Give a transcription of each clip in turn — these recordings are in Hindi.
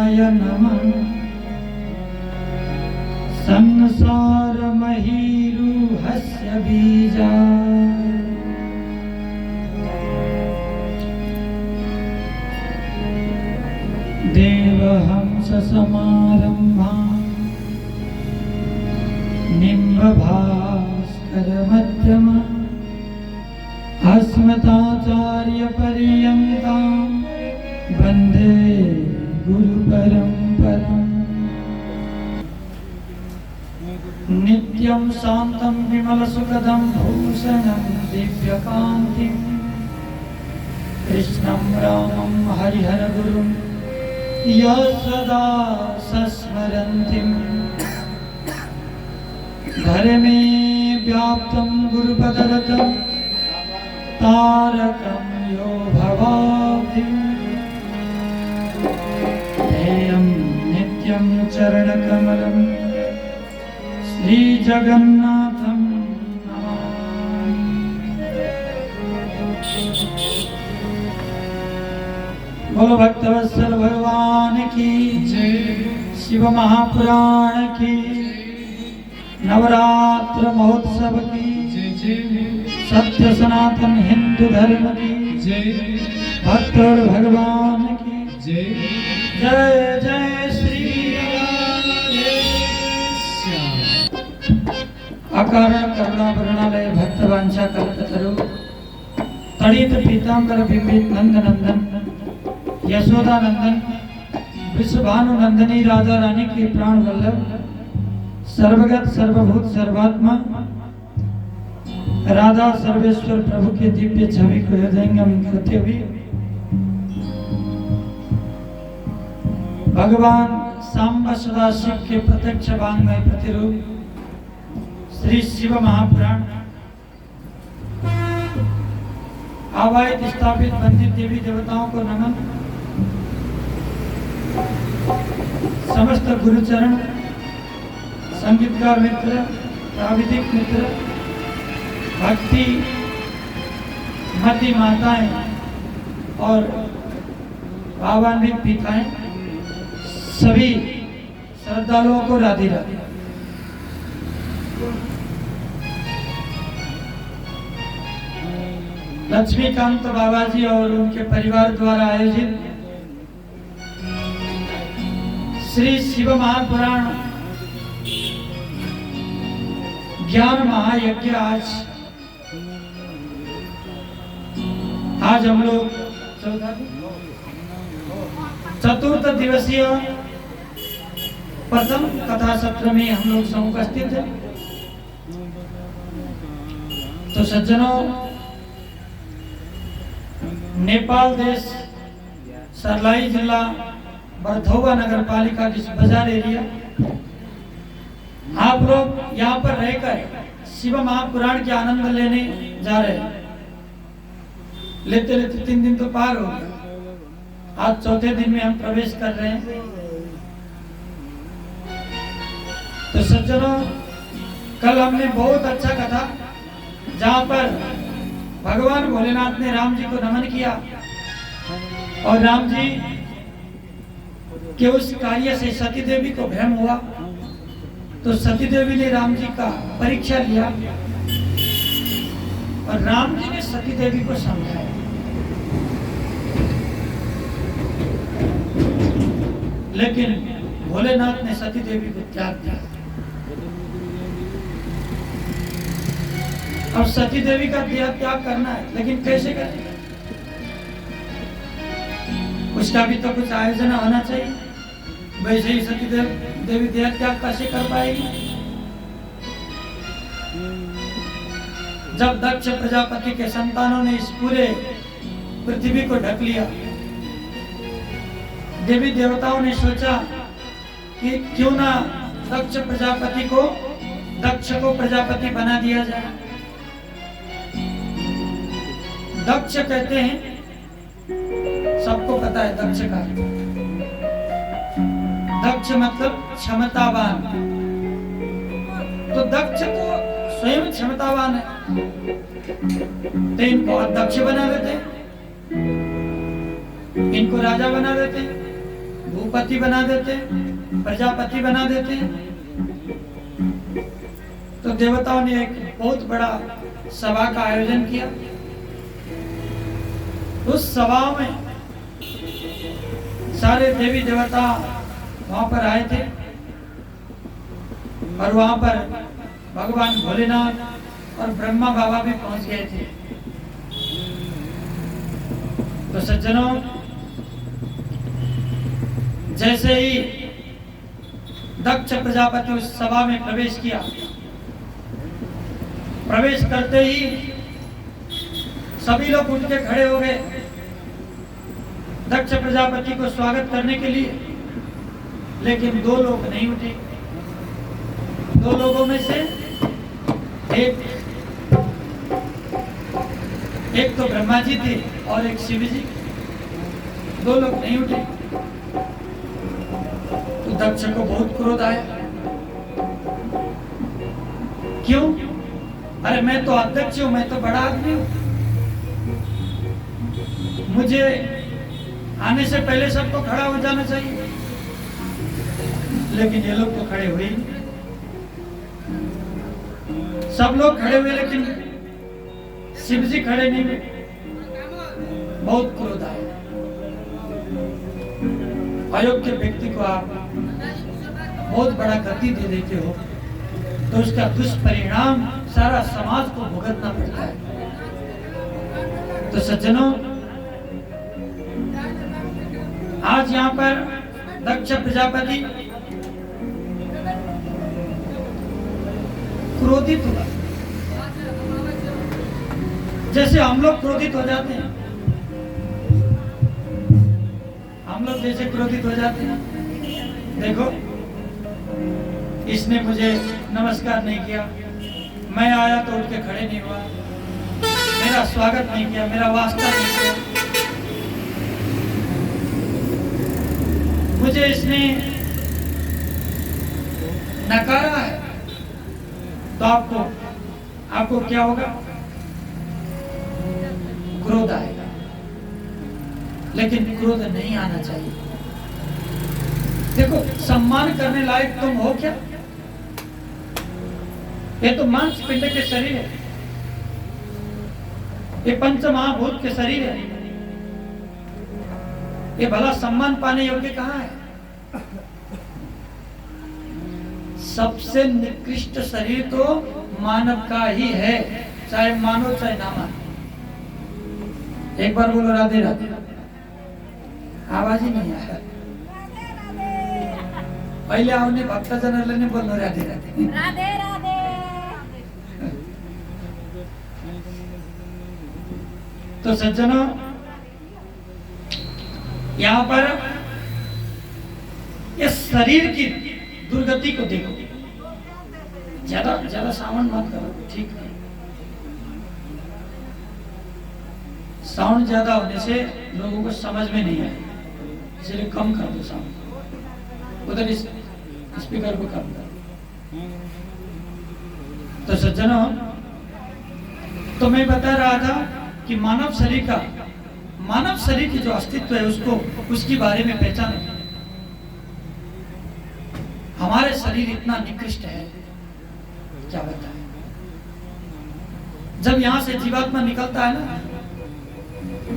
शिवाय नमः। संसारमहीरुहस्य बीजा देवहंस समारंभा निम्बभास्कर मध्यमा अस्मदाचार्य पर्यन्तां वन्दे गुरु परम्पराम्। नित्यं शान्तं विमलसुखदं भूषणं दिव्यकान्तिं कृष्णं रामं हरिहरगुरुं यः सदा सस्मरन्तिम्। धर्मे व्याप्तं गुरुपदरतं तारकं यो भवाब्धि ध्येयं नित्यं चरणकमलं श्रीजगन्नाथं नमामि। बोलो भक्तवत्सल भगवान की जय। शिव महापुराण की, नवरात्र महोत्सव की जय। सत्य सनातन हिंदू धर्म की जय। भक्त और भगवान की जय। जय जय श्री राधेश्याम। अकारण करुणा वरुणालय भक्त वांछा कल्पतरु तड़ित पीतांबर बिंबित नंद नंदन यशोदा नंदन विश्वभानु नंदनी राधा रानी की प्राण वल्लभ सर्वगत सर्वभूत सर्वात्मा राधा सर्वेश्वर प्रभु के दिव्य छवि को हृदयंगम करते हुए भगवान सांब सदाशिव के प्रत्यक्ष वांग्मय प्रतिरूप श्री शिव महापुराण आवाहित स्थापित वंदित देवी देवताओं को नमन। समस्त गुरुचरण, संगीतकार मित्र, प्राविधिक मित्र, भक्ति मती माताएं और भावान्वित पिताएं, सभी श्रद्धालुओं को राधे राधे। लक्ष्मीकांत बाबा जी और उनके परिवार द्वारा आयोजित श्री शिव महापुराण ज्ञान महायज्ञ आज हम लोग चतुर्थ दिवसीय प्रथम कथा सत्र में हम लोग उपस्थित हैं। तो सज्जनों, नेपाल देश सरलाई जिला बरधौवा नगर पालिका जिस बाजार एरिया आप लोग यहाँ पर रहकर शिव महापुराण के आनंद लेने जा रहे हैं। लेते लेते 3 दिन तो पार हो गए, आज चौथे दिन में हम प्रवेश कर रहे हैं। तो सज्जनों, कल हमने बहुत अच्छा कथा जहाँ पर भगवान भोलेनाथ ने राम जी को नमन किया और राम जी के उस कार्य से सती देवी को भ्रम हुआ, तो सती देवी ने राम जी का परीक्षा लिया और राम जी ने सती देवी को समझाया। लेकिन भोलेनाथ ने सती देवी को त्याग दिया। अब सती देवी का त्याग करना है, लेकिन कैसे करें? उसका भी तो कुछ आयोजन होना चाहिए। वैसे ही सती देवी देह त्याग कैसे कर पाएगी? जब दक्ष प्रजापति के संतानों ने इस पूरे पृथ्वी को ढक लिया, देवी देवताओं ने सोचा कि क्यों ना दक्ष को प्रजापति बना दिया जाए। दक्ष कहते हैं, सबको पता है दक्ष का, दक्ष मतलब क्षमतावान। तो दक्ष तो स्वयं क्षमतावान है, तो इनको अध्यक्ष बना देते, इनको राजा बना देते। भूपति बना देते, प्रजापति बना देते। तो देवताओं ने एक बहुत बड़ा सभा का आयोजन किया। उस सभा में सारे देवी देवता वहां पर आए थे और वहां पर भगवान भोलेनाथ और ब्रह्मा बाबा भी पहुंच गए थे। तो सज्जनों, जैसे ही दक्ष प्रजापति उस सभा में प्रवेश किया, प्रवेश करते ही सभी लोग उठ के खड़े हो गए दक्ष प्रजापति को स्वागत करने के लिए, लेकिन दो लोग नहीं उठे। दो लोगों में से एक तो ब्रह्मा जी थे और एक शिव जी। दो लोग नहीं उठे तो दक्ष को बहुत क्रोध आया। क्यों? अरे मैं तो अध्यक्ष हूं, मैं तो बड़ा आदमी हूं, मुझे आने से पहले सबको खड़ा हो जाना चाहिए। लेकिन ये लोग तो खड़े हुए ही नहीं। सब लोग खड़े हुए लेकिन शिव जी खड़े नहीं हुए। बहुत क्रोध आया। अयोग्य व्यक्ति को आप बहुत बड़ा गति दे देते हो तो उसका दुष्परिणाम सारा समाज को भुगतना पड़ता है। तो सज्जनों, आज यहाँ पर दक्ष प्रजापति क्रोधित हुआ, जैसे हम लोग क्रोधित हो जाते हैं। हम लोग जैसे क्रोधित हो जाते हैं। देखो, इसने मुझे नमस्कार नहीं किया, मैं आया तो उठ के खड़े नहीं हुआ, मेरा स्वागत नहीं किया, मेरा वास्ता नहीं किया, मुझे इसने नकारा है। तो आपको क्या होगा? क्रोध आएगा। लेकिन क्रोध नहीं आना चाहिए। देखो, सम्मान करने लायक तुम हो क्या? ये तो मांस पिंड के शरीर है, ये पंच महाभूत के शरीर है। ये भला सम्मान पाने योग्य कहाँ है? सबसे निकृष्ट शरीर तो मानव का ही है, चाहे मानो चाहे ना मानो। एक बार बोलो राधे राधे। आवाज ही नहीं आया। पहले आवने भक्तजनाला बोलनो राधे राधे राधे राधे। तो सज्जनों, यहाँ पर इस शरीर की दुर्गति को देखो। ज्यादा साउंड मत करो, ठीक नहीं। साउंड ज्यादा होने से लोगों को समझ में नहीं आए, इसलिए कम कर दो साउंड। उधर स्पीकर को कम करो। तो सज्जनों, तो मैं बता रहा था कि मानव शरीर की जो अस्तित्व है उसकी बारे में पहचानो। हमारे शरीर इतना निकृष्ट है, क्या बताएं। जब यहाँ से जीवात्मा निकलता है ना,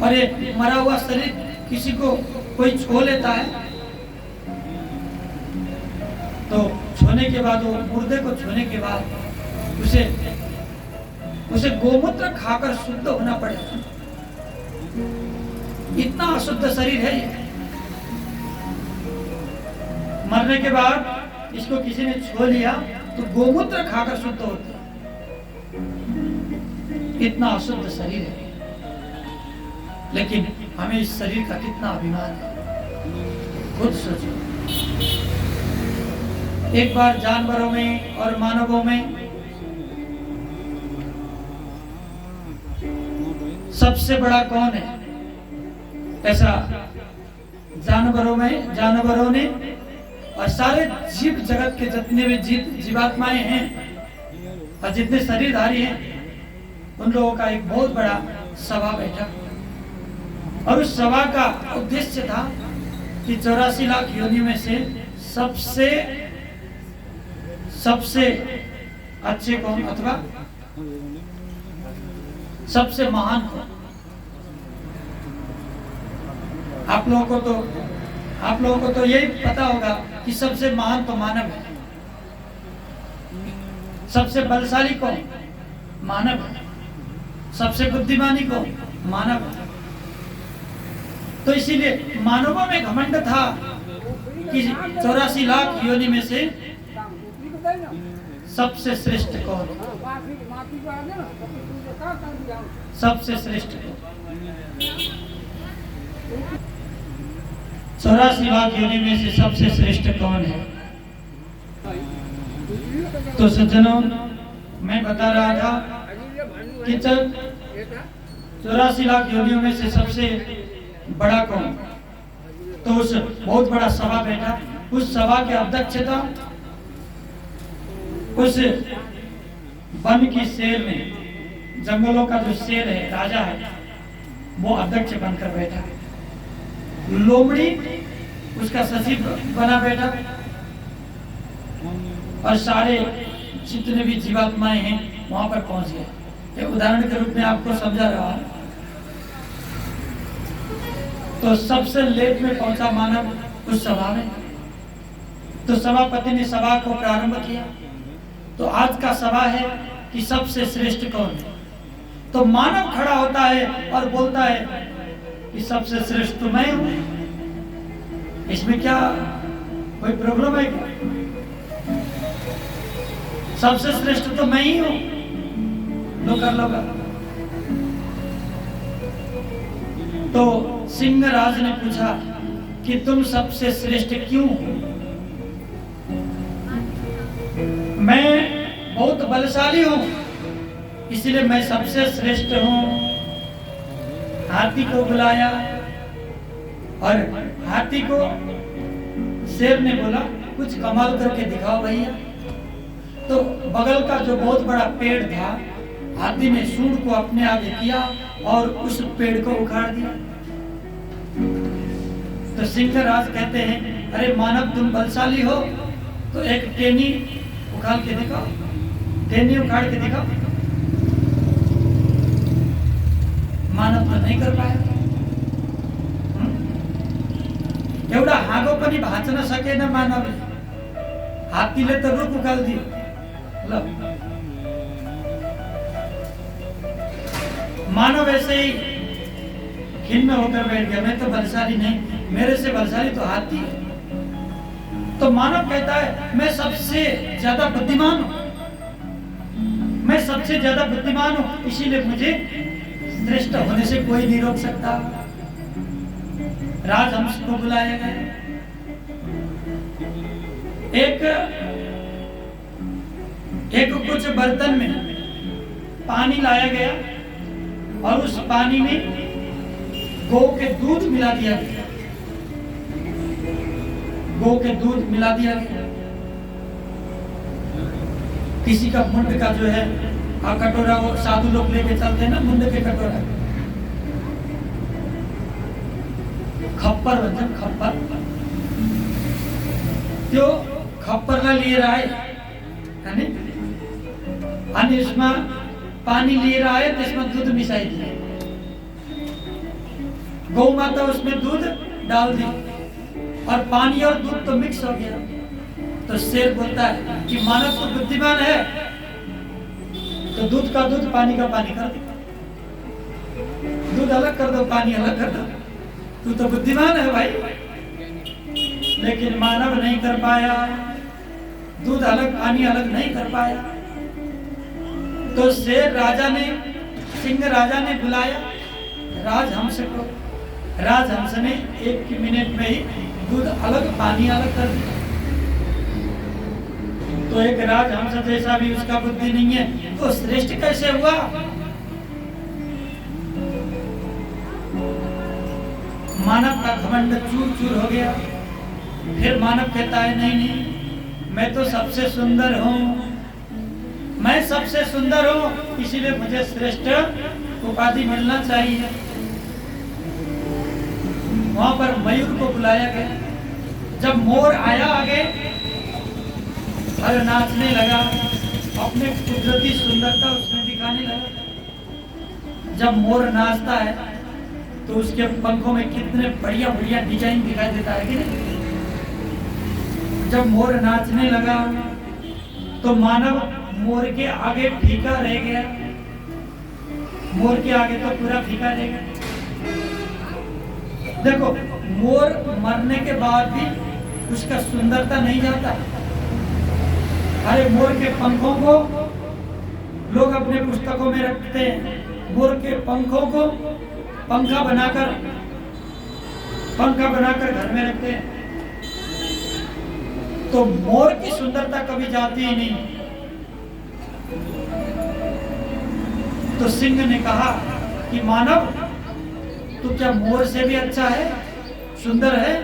और ये मरा हुआ शरीर किसी को कोई छू लेता है, तो छूने के बाद, वो मुर्दे को छूने के बाद उसे गोमूत्र खाकर शुद्ध होना पड़ेगा। इतना अशुद्ध शरीर है ये। मरने के बाद इसको किसी ने छू लिया तो गोमूत्र खाकर शुद्ध होता है। इतना अशुद्ध शरीर है, लेकिन हमें इस शरीर का कितना अभिमान है, खुद सोचो। एक बार जानवरों में और मानवों में सबसे बड़ा कौन है? ऐसा जानवरों ने और सारे जीव जगत के जितने भी जीवात्माएं हैं और जितने शरीरधारी हैं, उन लोगों का एक बहुत बड़ा सभा बैठा। और उस सभा का उद्देश्य था कि 84 लाख योनियों में से सबसे सबसे अच्छे कौन अथवा सबसे महान कौन? आप लोगों को तो यही पता होगा कि सबसे महान तो मानव है। सबसे बलशाली कौन? मानव है। सबसे बुद्धिमानी कौन? मानव है। तो इसीलिए मानवों में घमंड था कि 84 लाख योनि में से सबसे श्रेष्ठ कौन? सबसे श्रेष्ठ कौन? 84 लाख योनि में से सबसे श्रेष्ठ कौन है? तो सज्जनों, मैं बता रहा था कि 84 लाख योनियों में से सबसे बड़ा कौन? तो उस बहुत बड़ा सभा बैठा, उस सभा के अध्यक्षता उस वन की शेर में, जंगलों का जो शेर है, राजा है, वो अध्यक्ष बनकर बैठा है। लोमड़ी उसका सचिव बना बैठा, और सारे जितने भी जीवात्माएं हैं वहां पर पहुंच गए। एक उदाहरण के रूप में आपको समझा रहा हूं। तो सबसे लेट में पहुंचा मानव उस सभा में। तो सभापति ने सभा को प्रारंभ किया। तो आज का सभा है कि सबसे श्रेष्ठ कौन है? तो मानव खड़ा होता है और बोलता है कि सबसे श्रेष्ठ तो मैं हूं। इसमें क्या कोई प्रॉब्लम है क्या? सबसे श्रेष्ठ तो मैं ही हूं, लो कर लो। तो सिंहराज ने पूछा कि तुम सबसे श्रेष्ठ क्यों हो? मैं बहुत बलशाली हूं, इसलिए मैं सबसे श्रेष्ठ हूं। हाथी को बुलाया और हाथी को शेर ने बोला कुछ कमाल करके दिखाओ भैया। तो बगल का जो बहुत बड़ा पेड़ था, हाथी ने सूंड को अपने आगे किया और उस पेड़ को उखाड़ दिया। तो सिंहराज कहते हैं, अरे मानव तुम बलशाली हो तो एक टेनी उखाड़ के दिखाओ, टेनी उखाड़ के दिखाओ। मानव तो नहीं कर पाया। एवढा हागोपणी भाच न सके ना मानव, हाथीले तर रूप उखाल दियो। मानव ऐसे ही खिन्न होकर बैठ गया, मैं तो बलशाली नहीं, मेरे से बलशाली तो हाथी है। तो मानव कहता है मैं सबसे ज्यादा बुद्धिमान हूं, मैं सबसे ज्यादा बुद्धिमान हूं, इसीलिए मुझे श्रेष्ठ होने से कोई नहीं रोक सकता। राजहंस को बुलाया गया। एक कुछ बर्तन में पानी लाया गया और उस पानी में गौ के दूध मिला दिया गया। गौ के दूध मिला दिया गया। किसी का मुंड का जो है कटोरा, वो साधु लोग लेके चलते हैं ना, मुंड के कटोरा, खप्पर बनते, खप्पर। तो खप्पर ला लिए रहा है, आणि इसमें पानी ले रहा है, तो इसमें दूध मिसाई दिया। गौ माता उसमें दूध डाल दी और पानी और दूध तो मिक्स हो गया। तो शेर बोलता है कि मानव तो बुद्धिमान है, तो दूध का दूध, पानी का पानी कर दो, दूध अलग कर दो, पानी अलग कर दो। तू तो बुद्धिमान है भाई। लेकिन मानव नहीं कर पाया, दूध अलग पानी अलग नहीं कर पाया। तो शेर राजा ने, सिंह राजा ने बुलाया राजहंस को। राजहंस ने 1 मिनट में ही दूध अलग पानी अलग कर दिया। तो एक राजहंस जैसा भी उसका बुद्धि नहीं है, तो श्रेष्ठ कैसे हुआ? मानव का घमंड चूर चूर हो गया। फिर मानव कहता है नहीं नहीं, मैं तो सबसे सुंदर हूँ, मैं सबसे सुंदर हूँ, इसीलिए मुझे श्रेष्ठ उपाधि मिलना चाहिए। वहां पर मयूर को बुलाया गया। जब मोर आया आगे, हर नाचने लगा, अपने कुदरती सुंदरता उसमें दिखाने लगा। जब मोर नाचता है तो उसके पंखों में कितने बढ़िया बढ़िया डिजाइन दिखाई देता है कि नहीं। जब मोर नाचने लगा तो मानव मोर के आगे फीका रह गया। मोर के आगे तो पूरा फीका रह गया। देखो, मोर मरने के बाद भी उसका सुंदरता नहीं जाता। अरे मोर के पंखों को लोग अपने पुस्तकों में रखते हैं। मोर के पंखों को पंखा बनाकर घर में रखते हैं। तो मोर की सुंदरता कभी जाती ही नहीं। तो सिंह ने कहा कि मानव, तू क्या मोर से भी अच्छा है, सुंदर है?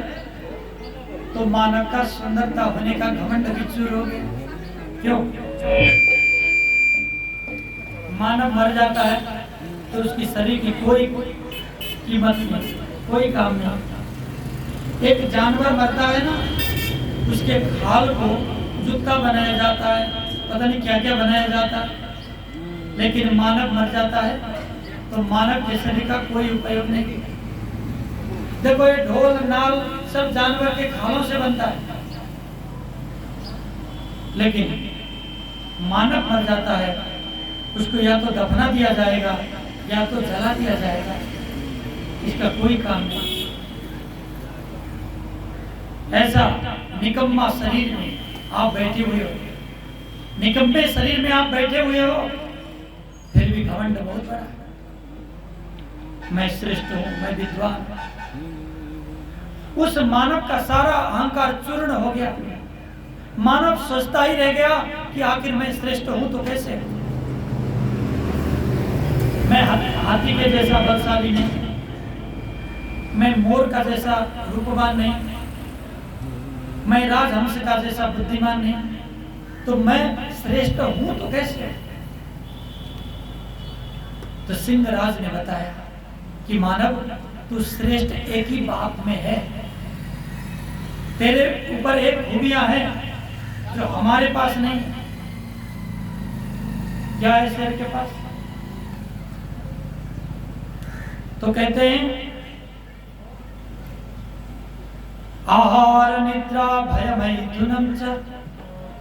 तो मानव का सुंदरता होने का घमंड भी चूर हो गया। क्यों? मानव मर जाता है तो उसकी शरीर की कोई कीमत नहीं, कोई काम नहीं। एक जानवर मरता है ना, उसके खाल को जूता बनाया जाता है, पता नहीं क्या क्या बनाया जाता है। लेकिन मानव मर जाता है तो मानव के शरीर का कोई उपयोग नहीं। देखो, ये ढोल नाल सब जानवर के खालों से बनता है, लेकिन मानव मर जाता है, उसको या तो दफना दिया जाएगा या तो जला दिया जाएगा। इसका कोई काम नहीं। ऐसा निकम्मा शरीर में आप बैठे हुए हो, निकम्मे शरीर में आप बैठे हुए हो, फिर भी घमंड बहुत बड़ा। मैं श्रेष्ठ हूं, मैं विद्वान। उस मानव का सारा अहंकार चूर्ण हो गया। मानव सोचता ही रह गया कि आखिर मैं श्रेष्ठ हूं तो कैसे? मैं हाथी के जैसा बलशाली नहीं, मैं मोर का जैसा रूपवान नहीं, मैं राजहंस का जैसा बुद्धिमान नहीं, तो मैं श्रेष्ठ हूं तो कैसे? तो सिंहराज ने बताया कि मानव, तू श्रेष्ठ एक ही बात में है। तेरे ऊपर एक खूबियां हैं जो हमारे पास नहीं है। क्या है शेर के पास? तो कहते हैं, आहार निद्रा भय मैथुनम च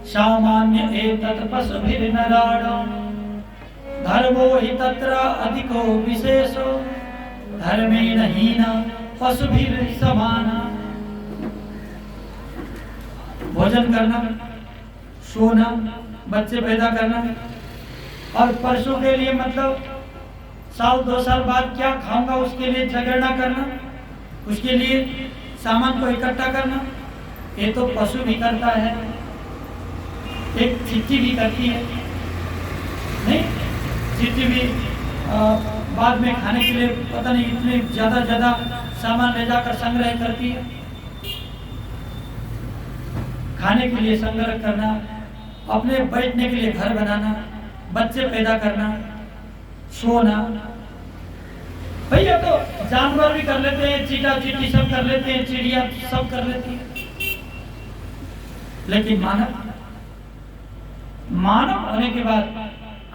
सामान्य एतत् पशुभिर्नराणाम् धर्मो हि तत्र अधिको विशेषो धर्मेण हीना पशुभिर्समाना। भोजन करना, सोना, बच्चे पैदा करना, और परसों के लिए मतलब साल 2 साल बाद क्या खाऊंगा उसके लिए झगड़ना करना, उसके लिए सामान को इकट्ठा करना, ये तो पशु भी करता है। एक चींटी भी करती है, नहीं? चींटी भी बाद में खाने के लिए पता नहीं इतने ज्यादा सामान ले जाकर संग्रह करती है। खाने के लिए संग्रह करना, अपने बैठने के लिए घर बनाना, बच्चे पैदा करना, सोना, भैया तो जानवर भी कर लेते हैं, चीटा चीटी सब कर लेते हैं, चिड़िया सब कर लेती है। लेकिन मानव होने के बाद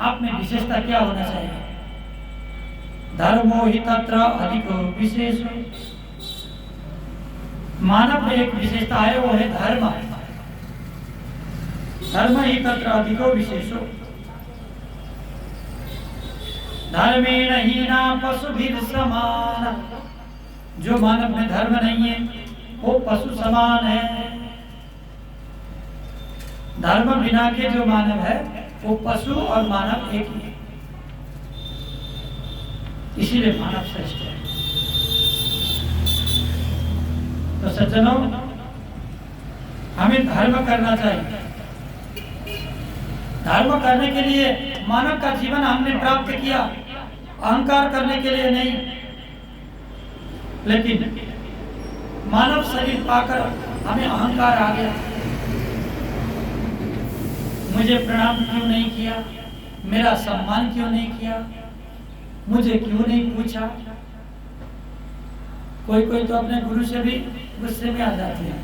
आप में विशेषता क्या होना चाहिए? धर्मो हि तत्र अधिको विशेषो। मानव में एक विशेषता है, वो है धर्म। धर्म ही तत्र अधिको विशेषो धर्मेण हीना पशुभिर समान। जो मानव में धर्म नहीं है वो पशु समान है। धर्म बिना के जो मानव है वो पशु और मानव एक ही है। इसीलिए मानव श्रेष्ठ है। तो सज्जनों, हमें धर्म करना चाहिए। धर्म करने के लिए मानव का जीवन हमने प्राप्त किया, अहंकार करने के लिए नहीं। लेकिन मानव शरीर पाकर हमें अहंकार आ गया। मुझे प्रणाम क्यों नहीं किया, मेरा सम्मान क्यों नहीं किया, मुझे क्यों नहीं पूछा। कोई कोई तो अपने गुरु से भी गुस्से में आ जाते हैं।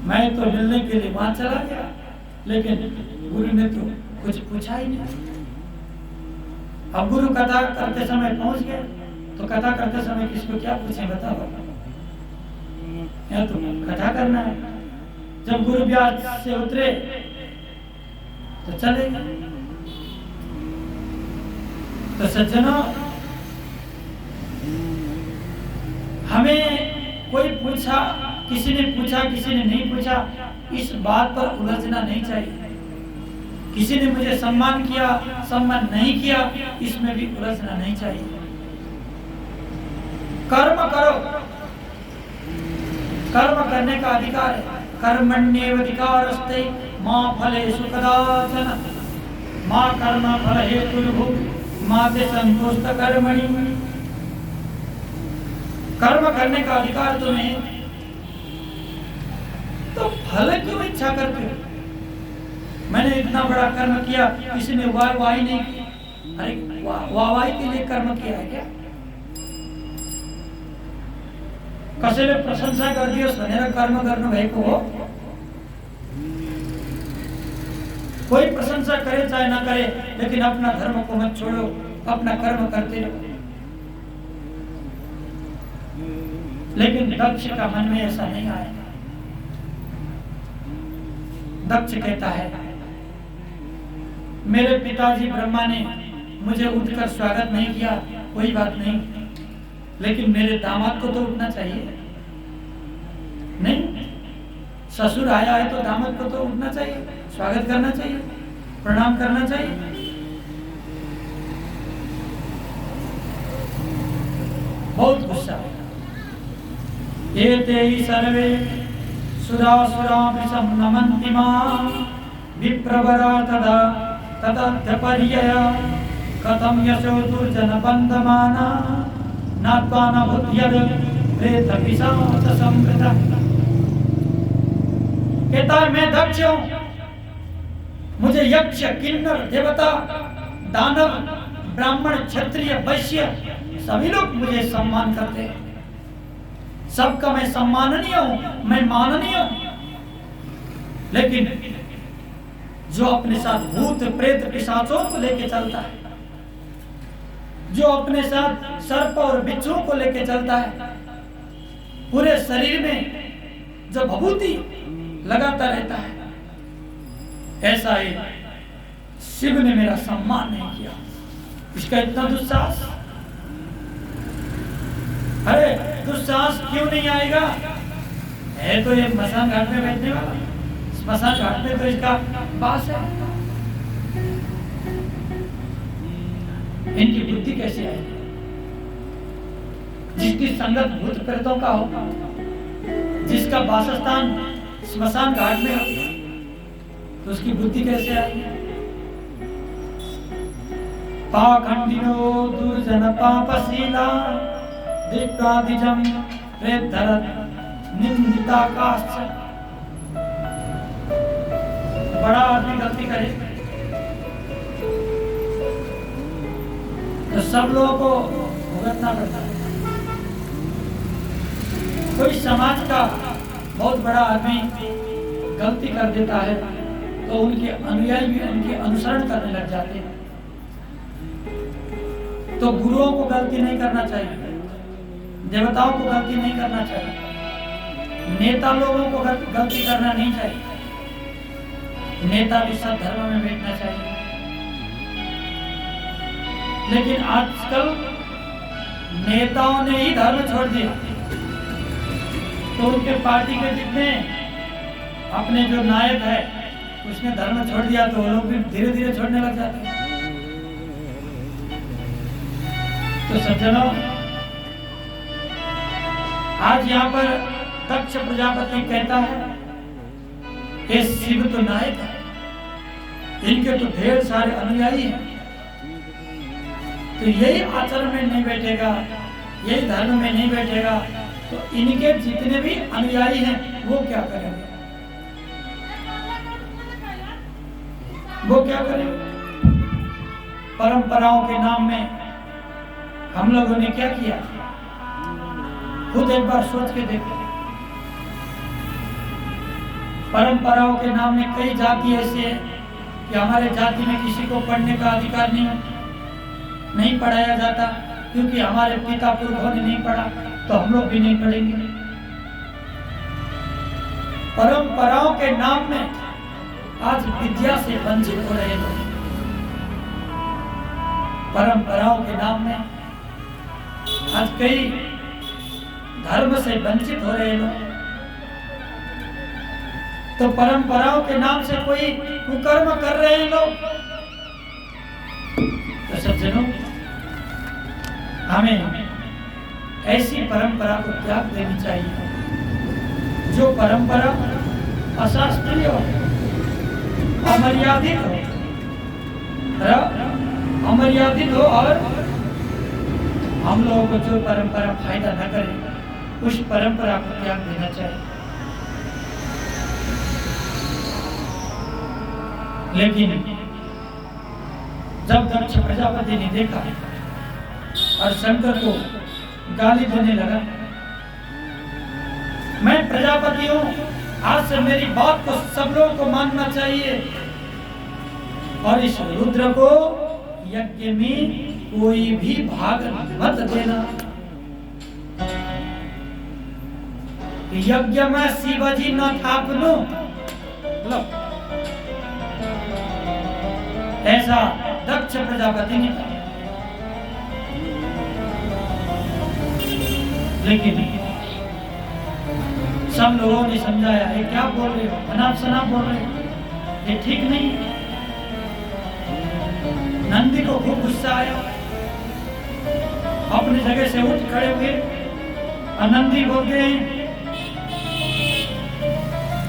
मैं तो मिलने के लिए वहां चला गया, लेकिन गुरु ने तो कुछ पूछा ही नहीं। अब गुरु कथा करते समय पहुंच गए, तो कथा करते समय किसको क्या पूछे बताओ? या तो कथा करना है। जब गुरु ब्याज से उतरे तो चले गए। तो सज्जनों, हमें कोई पूछा, किसी ने पूछा, किसी ने नहीं पूछा, इस बात पर उलझना नहीं चाहिए। किसी ने मुझे सम्मान किया, सम्मान नहीं किया, इसमें भी उलझना नहीं चाहिए। कर्म करो, कर्म करने का अधिकार है। कर्मण्येवाधिकारस्ते मा फलेषु कदाचन मा कर्म फल हेतुर्भुः मा ते संतुष्ट कर्मणि। कर्म करने का अधिकार तुम्हें, तो फल क्यों इच्छा करते हो? मैंने इतना बड़ा कर्म किया, किसी ने वाहवाही नहीं की। अरे वाहवाही के लिए कर्म किया है क्या? कसैले प्रशंसा गरिदियोस् भनेर कर्म गर्नु भएको हो? कोई प्रशंसा करे चाहे ना करे, लेकिन अपना धर्म को मत छोड़ो, अपना कर्म करते रहो। लेकिन दक्ष का मन में ऐसा नहीं आया। दक्ष कहता है, मेरे पिताजी ब्रह्मा ने मुझे उठकर स्वागत नहीं किया, कोई बात नहीं, लेकिन मेरे दामाद को तो उठना चाहिए। नहीं, ससुर आया है तो दामाद को तो उठना चाहिए, स्वागत करना चाहिए, प्रणाम करना चाहिए। बहुत गुस्सा। एते हि सर्वे सुरासुराभिषं नमन्ति मां विप्रवरा तदा ततत्यपर्यय कथं यशो दुर्जनबन्धमाना नात्वा न बुद्ध्यद प्रेतपिशाच संवृतः। कहता है, मैं दक्ष हूं, मुझे यक्ष, किन्नर, देवता, दानव, ब्राह्मण, क्षत्रिय, वैश्य सभी लोग मुझे सम्मान करते हैं। सबका मैं सम्माननीय हूं, मैं माननीय हूं। लेकिन जो अपने साथ भूत प्रेत पिशाचों को लेके चलता है, जो अपने साथ सर्प और बिच्छू को लेके चलता है, पूरे शरीर में जो भभूति लगाता रहता है, ऐसा ही शिव ने मेरा सम्मान नहीं किया। इसका इतना दुस्साहस। अरे दुस्साहस क्यों नहीं आएगा? है तो ये स्मशान घाट में बैठने वाला, स्मशान घाट में तो इसका पास है। इनकी बुद्धि कैसे आएगी? जिसकी संगत भूत प्रेतों का हो, जिसका वासस्थान स्मशान घाट में हो, तो उसकी बुद्धि कैसे आएगी? पाखंडिनो दुर्जन पापशीला दिक्कादिजं प्रेतरत निंदिताकाश्च। बड़ा आदमी गलती करे तो सब लोगों को भुगतना पड़ता है। कोई समाज का बहुत बड़ा आदमी गलती कर देता है तो उनके अनुयायी भी उनके अनुसरण करने लग जाते हैं। तो गुरुओं को गलती नहीं करना चाहिए, देवताओं को गलती नहीं करना चाहिए, नेता लोगों को गलती करना नहीं चाहिए। नेता भी सब धर्म में बैठना चाहिए। लेकिन आजकल नेताओं ने ही धर्म छोड़ दिया, तो उनके पार्टी के जितने अपने जो नायक है उसने धर्म छोड़ दिया, तो वो लोग भी धीरे धीरे छोड़ने लग जाते हैं। तो सज्जनों, आज यहाँ पर दक्ष प्रजापति कहता है, ये शिव तो नायक है, इनके तो ढेर सारे अनुयायी हैं, तो यही आचरण में नहीं बैठेगा, यही धर्म में नहीं बैठेगा, तो इनके जितने भी अनुयायी हैं वो क्या करेंगे? वो क्या करेंगे? परंपराओं के नाम में हम लोगों ने क्या किया, खुद एक बार सोच के देखो। परंपराओं के नाम में कई जाति ऐसे हैं कि हमारे जाति में किसी को पढ़ने का अधिकार नहीं पढ़ाया जाता, क्योंकि हमारे पिता पुरखों ने नहीं पढ़ा, तो हम लोग भी नहीं पढ़ेंगे। परंपराओं के नाम में आज विद्या से वंचित हो रहे लोग, परंपराओं के नाम में आज कई धर्म से वंचित हो रहे लोग। तो परंपराओं के नाम से कोई कुकर्म कर रहे हैं लोग, तो सज्जनों हमें ऐसी परंपरा को त्याग देनी चाहिए जो परंपरा अशास्त्रीय हो, अमर्यादित हो और हम लोगों को जो परंपरा फायदा न करे उस परंपरा को त्याग देना चाहिए। लेकिन जब दक्ष प्रजापति ने देखा और शंकर को गाली देने लगा, मैं प्रजापति हूं, आज से मेरी बात को सब लोगों को मानना चाहिए और इस रुद्र को यज्ञ में कोई भी भाग मत देना। यज्ञ में शिवजी न थापनो, ऐसा दक्ष प्रजापति ने कहा। लेकिन सब लोगों ने समझाया, ये क्या बोल रहे हो, अनाप शनाप बोल रहे हो, ये ठीक नहीं। नंदी को खूब गुस्सा आया, अपनी जगह से उठ खड़े हुए और नंदी बोलते हैं,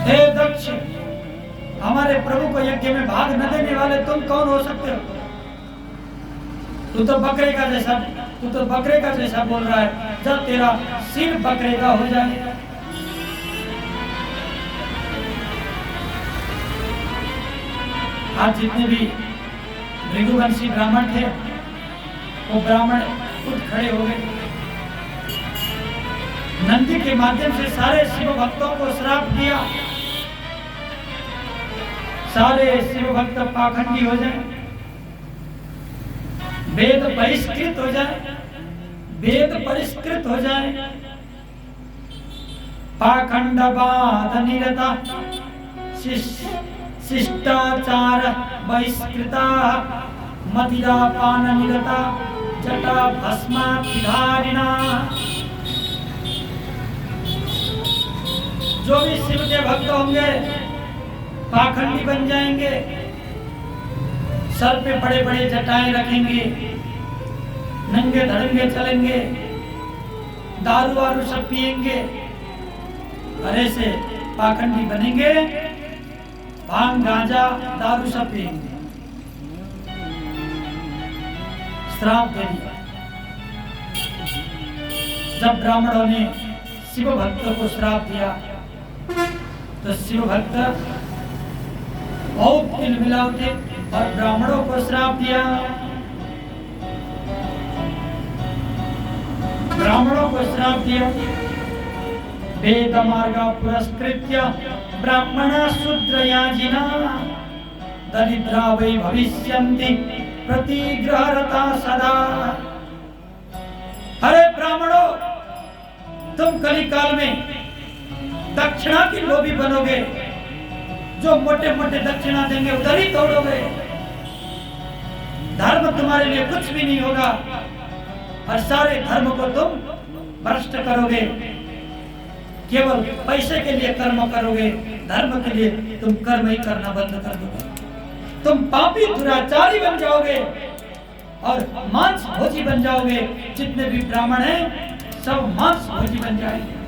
हे दक्ष, हमारे प्रभु को यज्ञ में भाग न देने वाले तुम कौन हो सकते हो? तू तो बकरे का जैसा बोल रहा है, जब तेरा सिर बकरे का हो जाए। आज जितने भी भृगुवंशी ब्राह्मण थे वो ब्राह्मण उठ खड़े हो गए। नंदी के माध्यम से सारे शिव भक्तों को श्राप दिया, सारे शिव भक्त पाखंडी हो जाए, वेद बहिष्कृत हो जाए, वेद परिष्कृत हो जाए, पाखंडवाद निरता शिष्टाचार बहिष्कृता मदिरा पान निरता जटा भस्मा विधारिणा। जो भी शिव के भक्त होंगे पाखंडी बन जाएंगे, सर पे बड़े बड़े जटाएं रखेंगे, नंगे धड़ंगे चलेंगे, दारू वारू सब पिएंगे, अरे से पाखंडी बनेंगे, भांग गांजा दारू सब पिएंगे। श्राप दे दिया। जब ब्राह्मणों ने शिव भक्तों को श्राप दिया तो शिव भक्त बहुत तिल मिला उठे और ब्राह्मणों को श्राप दिया। ब्राह्मणों को श्राप दिया, वेद मार्ग पुरस्कृत्य ब्राह्मणा शूद्रयाजिना दरिद्रा वै भविष्यन्ति प्रतिग्रहरता सदा। अरे ब्राह्मणों, तुम कलिकाल में दक्षिणा की लोभी बनोगे, जो मोटे मोटे दक्षिणा देंगे उधर ही दौड़ोगे, धर्म तुम्हारे लिए कुछ भी नहीं होगा और सारे धर्म को तुम भ्रष्ट करोगे, केवल पैसे के लिए कर्म करोगे, धर्म के लिए तुम कर्म ही करना बंद कर दोगे, तुम पापी दुराचारी बन जाओगे और मांस भोजी बन जाओगे। जितने भी ब्राह्मण हैं सब मांस भोजी बन जाएंगे।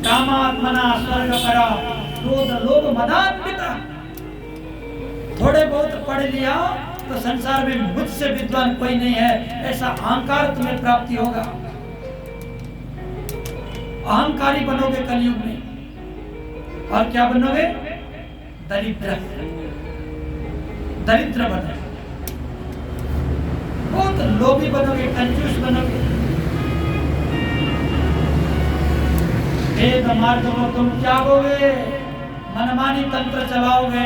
कामात्मना स्वर्ग करा क्रोध लोभ मदान्विता। थोड़े बहुत पढ़ लिया तो संसार में मुझसे विद्वान कोई नहीं है, ऐसा अहंकार तुम्हें प्राप्ति होगा। अहंकारी बनोगे कलयुग में और क्या बनोगे? दरिद्र, दरिद्र बनो। बहुत लोभी बनोगे, कंजूस बनोगे, वेद मार्ग को तुम त्यागोगे, मनमानी तंत्र चलाओगे।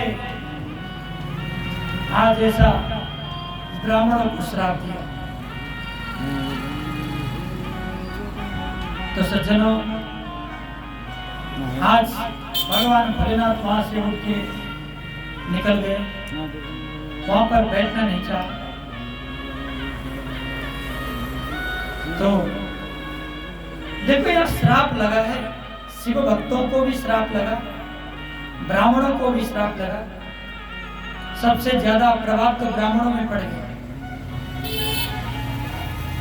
आज ऐसा ब्राह्मणों को श्राप दिया। तो सज्जनों, आज भगवान भोलेनाथ वहां से उठ के निकल गए, वहां पर बैठना नहीं चाहा। तो देखो यार, श्राप लगा है, शिव भक्तों को भी श्राप लगा, ब्राह्मणों को भी श्राप लगा। सबसे ज्यादा प्रभाव तो ब्राह्मणों में पड़ गया।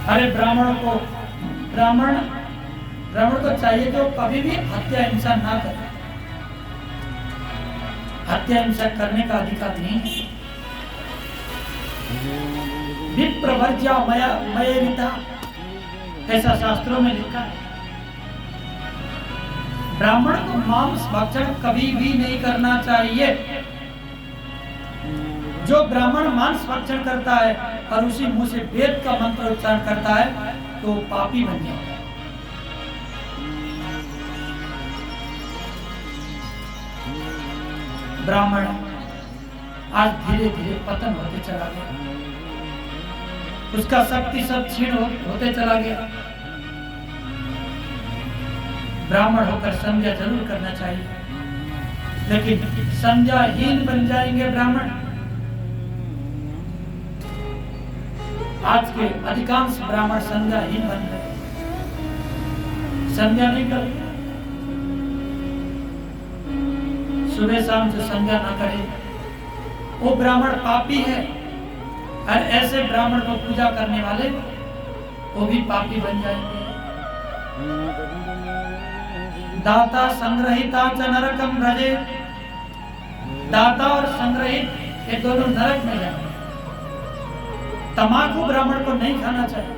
अरे ब्राह्मणों को, ब्राह्मण को चाहिए कि वो कभी भी हत्या हिंसा ना करे। हत्या हिंसा करने का अधिकार नहीं है। विप्रवर्ज्या मयेरिता, ऐसा शास्त्रों में लिखा है। ब्राह्मण को मांस भक्षण कभी भी नहीं करना चाहिए। जो ब्राह्मण मांस भक्षण करता है और उसी मुंह से वेद का मंत्र उच्चारण करता है तो पापी बन जाता है। ब्राह्मण आज धीरे धीरे पतन होते चला गया, उसका शक्ति सब क्षीण होते चला गया। ब्राह्मण होकर संध्या जरूर करना चाहिए, लेकिन संध्याहीन बन जाएंगे ब्राह्मण। आज के अधिकांश ब्राह्मण संध्याहीन बन गए, संध्या नहीं करते। सुबह शाम जो संध्या ना करे वो ब्राह्मण पापी है, और ऐसे ब्राह्मण को पूजा करने वाले वो भी पापी बन जाएंगे। दाता संग्रहिता च नरकम व्रजे, दाता और संग्रहित ये दोनों नरक में जाएंगे। तमाकू ब्राह्मण को नहीं खाना चाहिए,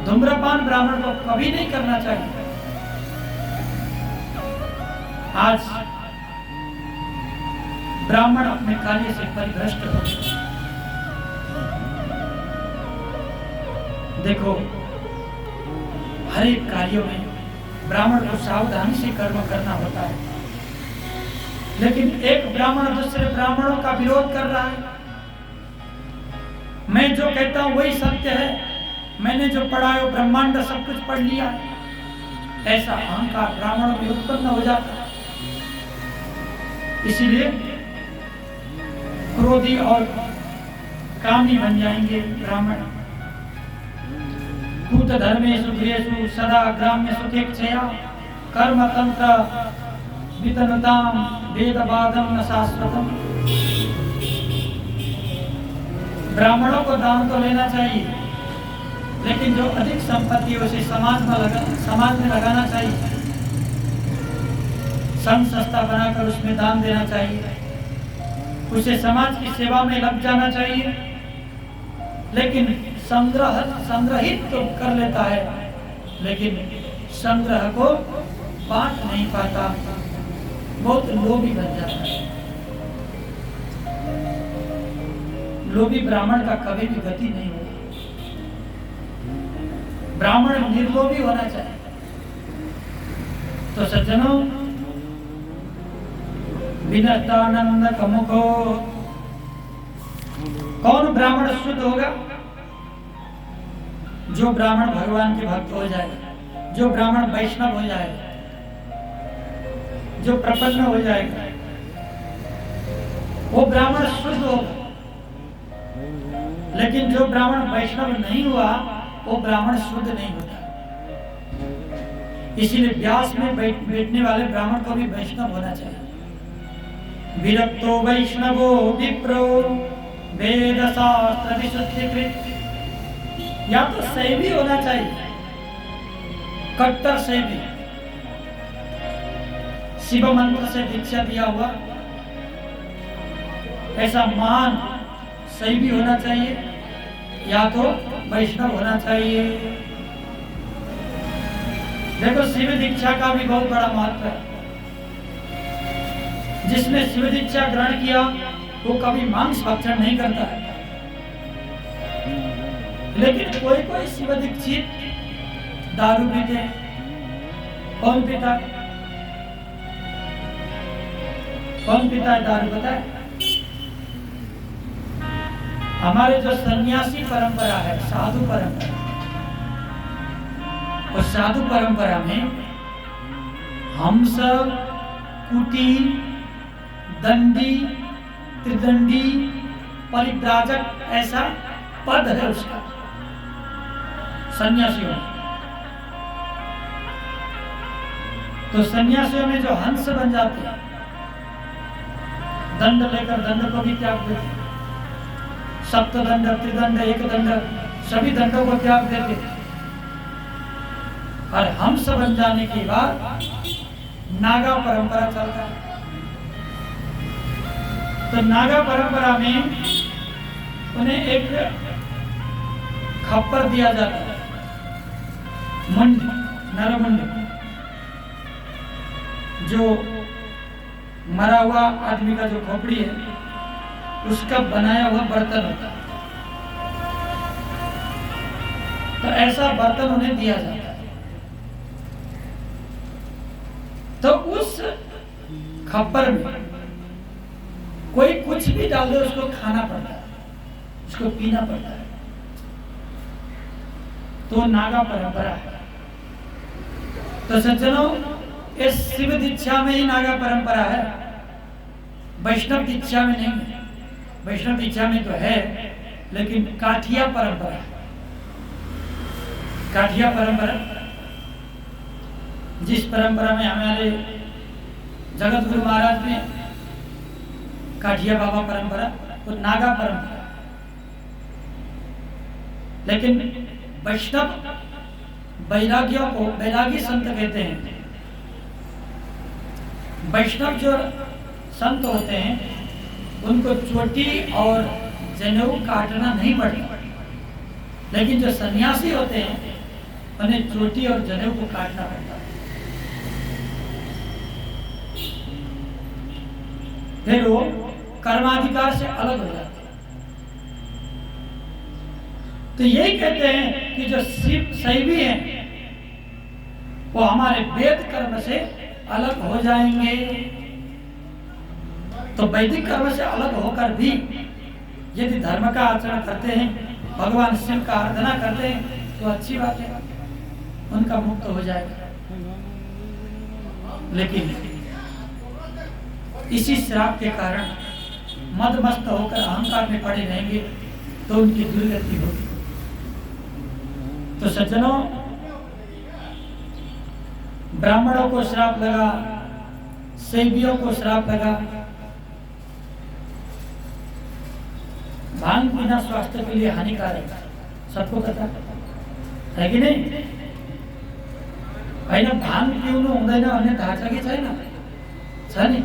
धूम्रपान ब्राह्मण को कभी नहीं करना चाहिए। आज ब्राह्मण अपने कार्य से परिभ्रष्ट हो गए। देखो, हर एक कार्यों में ब्राह्मण को सावधानी से कर्म करना होता है, लेकिन एक ब्राह्मण दूसरे ब्राह्मणों का विरोध कर रहा है। मैं जो कहता हूं वही सत्य है, मैंने जो पढ़ा है वो ब्रह्मांड सब कुछ पढ़ लिया है, ऐसा अहंकार ब्राह्मणों में उत्पन्न हो जाता है। इसीलिए क्रोधी और कामी बन जाएंगे ब्राह्मण। कूत धर्मेषु गृहेषु सदा ग्राम्य सुखेक्षया कर्म तंत्र वितनुताम वेदवादम न शाश्वतम। ब्राह्मणों को दान तो लेना चाहिए, लेकिन जो अधिक संपत्ति उसे समाज में लगाना चाहिए। संघ संस्था बनाकर उसमें दान देना चाहिए, उसे समाज की सेवा में लग जाना चाहिए। लेकिन संग्रहित तो कर लेता है, लेकिन संग्रह को बांट नहीं पाता, बहुत लोभी बन जाता है। लोभी ब्राह्मण का कभी भी गति नहीं होगा। ब्राह्मण निर्लोभी होना चाहिए। तो सज्जनों, विनतानंद कमुको, कौन ब्राह्मण शुद्ध होगा? जो ब्राह्मण भगवान के भक्त हो जाएगा, जो ब्राह्मण वैष्णव हो जाएगा, जो प्रपन्न हो जाएगा, वो ब्राह्मण शुद्ध होगा। लेकिन जो ब्राह्मण वैष्णव नहीं हुआ वो ब्राह्मण शुद्ध नहीं होता। इसीलिए व्यास में बैठने वाले ब्राह्मण को भी वैष्णव होना चाहिए। विरक्तो वैष्णवो विप्रो वेद शास्त्र विशुद्धिकृत, या तो सेवी होना चाहिए, कट्टर सेवी, शिव मंत्र से दीक्षा दिया हुआ ऐसा महान सेवी होना चाहिए, या तो वैष्णव होना चाहिए। देखो, शिव दीक्षा का भी बहुत बड़ा महत्व है। जिसने शिव दीक्षा ग्रहण किया वो कभी मांस भक्षण नहीं करता है, लेकिन कोई कोई शिव दीक्षित दारू पीते हैं। कौन पीता है? कौन पीता है दारू, पता है? हमारे जो सन्यासी परंपरा है, साधु परंपरा, उस साधु परंपरा में हम सब कुटी, दंडी, त्रिदंडी, परिव्राजक ऐसा पद है उसका सन्यासियों में। तो सन्यासियों में जो हंस बन जाते हैं, दंड लेकर दंड को भी त्याग देते, सप्तदंड, त्रिदंड, एक दंड, सभी दंडों को त्याग देते और हंस बन जाने के बाद नागा परंपरा चलता है। तो नागा परंपरा में उन्हें एक खप्पर दिया जाता है, मुंड, नरमुंड, जो मरा हुआ आदमी का जो खोपड़ी है उसका बनाया हुआ बर्तन होता है। तो ऐसा बर्तन उन्हें दिया जाता है। तो उस खप्पर में कोई कुछ भी डाल दे उसको खाना पड़ता है, उसको पीना पड़ता है। तो नागा परंपरा है। तो सज्जनों, इस शिव दीक्षा में ही नागा परंपरा है, वैष्णव दीक्षा में नहीं है। वैष्णव दीक्षा में तो है, लेकिन काठिया परंपरा, काठिया परंपरा, जिस परंपरा में हमारे जगत गुरु महाराज ने काठिया बाबा परंपरा, वो नागा परंपरा। लेकिन वैष्णव वैरागियों को वैरागी संत कहते हैं। वैष्णव जो संत होते हैं उनको चोटी और जनेऊ काटना नहीं पड़ता, लेकिन जो सन्यासी होते हैं उन्हें चोटी और जनेऊ को काटना पड़ता है। फिर वो कर्माधिकार से अलग हो जाते हैं। तो यही कहते हैं कि जो शिव शैवी हैं वो हमारे वेद कर्म से अलग हो जाएंगे। तो वैदिक कर्म से अलग होकर भी यदि धर्म का आचरण करते हैं, भगवान शिव का आराधना करते हैं, तो अच्छी बात है, उनका मुक्त हो जाएगा। लेकिन इसी श्राप के कारण मदमस्त होकर अहंकार में पड़े रहेंगे तो उनकी दुर्गति होगी। तो सज्जनों, ब्राह्मणों को श्राप लगा, शैवियों को श्राप लगा। भांग पीना स्वास्थ्य के लिए हानिकारक है, सबको पता है कि नहीं? भाई भांग पीउनु हुँदैन भन्ने थाहा छ कि छैन? छ नि।